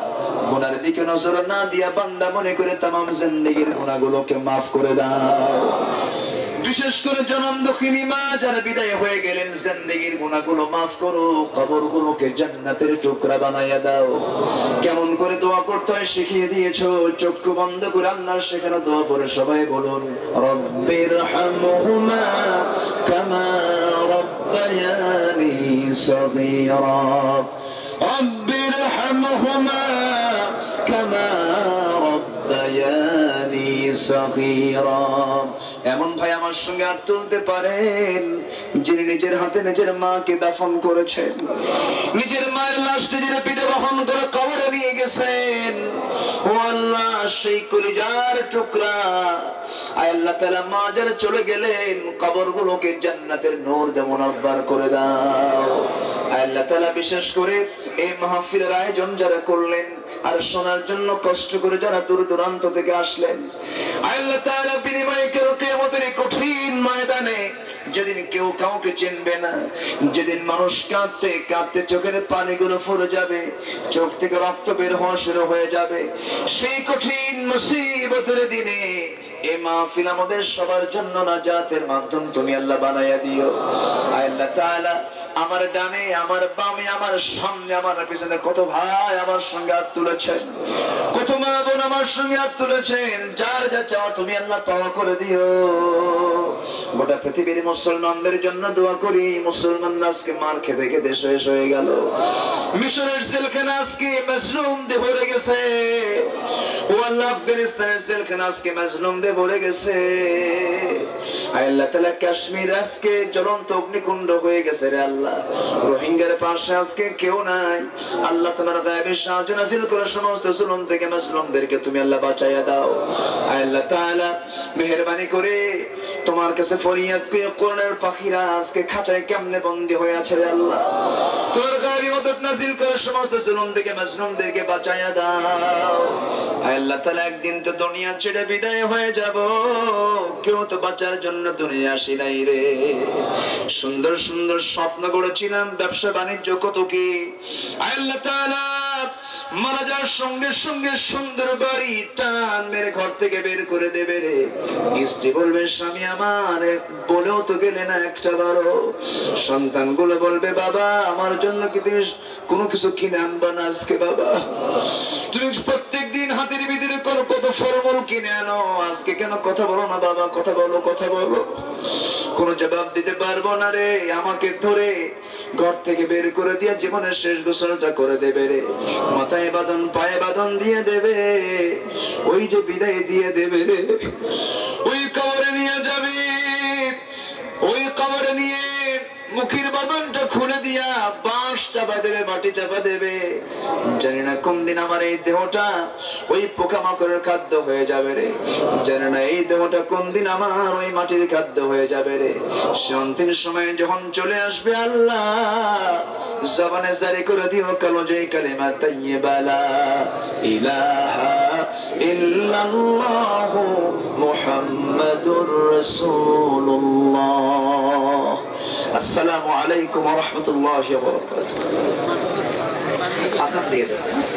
গুনার দিকে নজর না দিয়া বান্দা মনে করে তামাম জিন্দেগীর গুনাহগুলোকে মাফ করে দাও। বিশেষ করে জনম দুঃখিনী মা যারা বিদায় হয়ে গেলেন, জিন্দেগীর গুনাহগুলো মাফ করো, কবরগুলোকে জান্নাতের টুকরা বানাইয়া দাও। কেমন করে দোয়া করতে হয় শিখিয়ে দিয়েছো, চক্ষু বন্ধ করে আল্লাহর শেখানো দোয়া পড়ে সবাই বলুন রব্বিরহামহুমা কামা রব্বায়ানি সগীরা। রব্বিরহামহুমা কামা রব্বায়ানি সগীরা। এমন ভাই আমার সঙ্গে হাত তুলতে পারেন যিনি নিজের হাতে নিজের মাকে দাফন করেছেন, নিজের মায়ের লাশ নিজের পিঠে বহন করে কবরে নিয়ে গেছেন। ও আল্লাহ সেই কলিজার টুকরা আল্লাহ তাআলা মা যারা চলে গেলেন কবরগুলোকে জান্নাতের নূর দিয়ে মুনাব্বার করে দাও। আল্লাহ তাআলা বিশেষ করে এই মাহফিলের আয়োজন যারা করলেন আর শোনার জন্য কষ্ট করে যারা দূর দূরান্ত থেকে আসলেন, আল্লাহ তাআলা বিনিময়ে কিয়ামতের কঠিন ময়দানে যেদিন কেউ কাউকে চিনবে না, যেদিন মানুষ কাঁদতে কাঁদতে চোখের পানিগুলো ফুরে যাবে, চোখ থেকে রক্ত বের হওয়া শুরু হয়ে যাবে, সেই কঠিন মুসিবতের দিনে এই মাহফিল আমাদের সবার জন্য নাজাতের মাধ্যম তুমি আল্লাহ বানাইয়া দিও। আল্লাহ তাআলা আমার ডানে, আমার বামে, আমার সামনে, আমার পিছনে কত ভাই আমার সঙ্গে হাত তুলেছেন, কত মা বোন আমার সঙ্গে হাত তুলেছেন, যার যা চাওয়া তুমি আল্লাহ পাওয়া করে দিও। গোটা পৃথিবীর মুসলমানদের জন্য দোয়া করি, মুসলমান আজকে মার খেতে খেতে শেষ হয়ে গেল, মিশরের জেলখানা আজকে মাজলুম দিয়ে ভরে গেছে, ও আল্লাহ আফগানিস্তানের জেলখানা আজকে মাজলুম দিয়ে ভরে গেছে। আয় আল্লাহ তাআলা কাশ্মীর আজকে জ্বলন্ত অগ্নিকুণ্ড হয়ে গেছে রে আল্লাহ। রোহিঙ্গার পাশে আজকে কেউ নাই আল্লাহ, তোমার গায়েবের সাহায্য নাযিল করে সমস্ত জুলুম থেকে মাজলুমদেরকে তুমি আল্লাহ বাঁচাইয়া দাও। আয় আল্লাহ তাআলা মেহেরবানি করে তোমার কাছে ফরিয়াদ করে কোরআনের পাখিরা আজকে খাঁচায় কেমনে বন্দী হয়ে আছে রে আল্লাহ, তোমার গায়েবী মদদ নাযিল করে সমস্ত জুলুম থেকে মাজলুমদেরকে বাঁচাইয়া দাও। আয় আল্লাহ তাআলা একদিন তো দুনিয়া ছেড়ে বিদায় হয়ে যাব, কেউ তো বাঁচার জন্য দুনিয়া আসি নাই রে। সুন্দর সুন্দর স্বপ্ন গড়েছিলাম, ব্যবসা বাণিজ্য কত কি। আয় আল্লাহ তাআলা মারা যাওয়ার সঙ্গে সঙ্গে সুন্দর বাড়ি টান মেরে ঘর থেকে বের করে দেবে রে। স্ত্রী বলবে স্বামী আমার বলেও তো গেলে না একটা বারো। সন্তানগুলো বলবে বাবা আমার জন্য কি তুমি কোনো কিছু কিনে আনবা না আজকে বাবা? তুমি প্রত্যেক দিন হাতের ভিতরে কত ফলমূল কিনে আনো, আজকে কেন কথা বলো না বাবা? কথা বলো, কথা বলো। কোনো জবাব দিতে পারবো না রে। আমাকে ধরে ঘর থেকে বের করে দিয়ে জীবনের শেষ গোসলটা করে দেবে রে। মাথায় বাঁধন পায়ে বাঁধন দিয়ে দেবে, ওই যে বিদায় দিয়ে দেবে রে। ওই কবরে নিয়ে যাবে, ওই কবরে নিয়ে মুখের বাঁধনটা খুলে দিয়া বাঁশ চাপা দেবে, মাটি চাপা দেবে। জানি না কোন দিন আমার এই দেহটা ওই পোকামাকড়ের খাদ্য হয়ে যাবে রে। জানি না এই দেহটা কোন দিন আমার ওই মাটির খাদ্য হয়ে যাবে রে। সে অন্তিম সময় যখন চলে আসবে আল্লাহ জবানে জারি করে দিও কালো যে কালিমা তাইয়্যিবা লা ইলাহা ইল্লাল্লাহু মুহাম্মাদুর রাসূলুল্লাহ। আসসালামু আলাইকুম ওয়া রাহমাতুল্লাহি ওয়া বারাকাতুহু।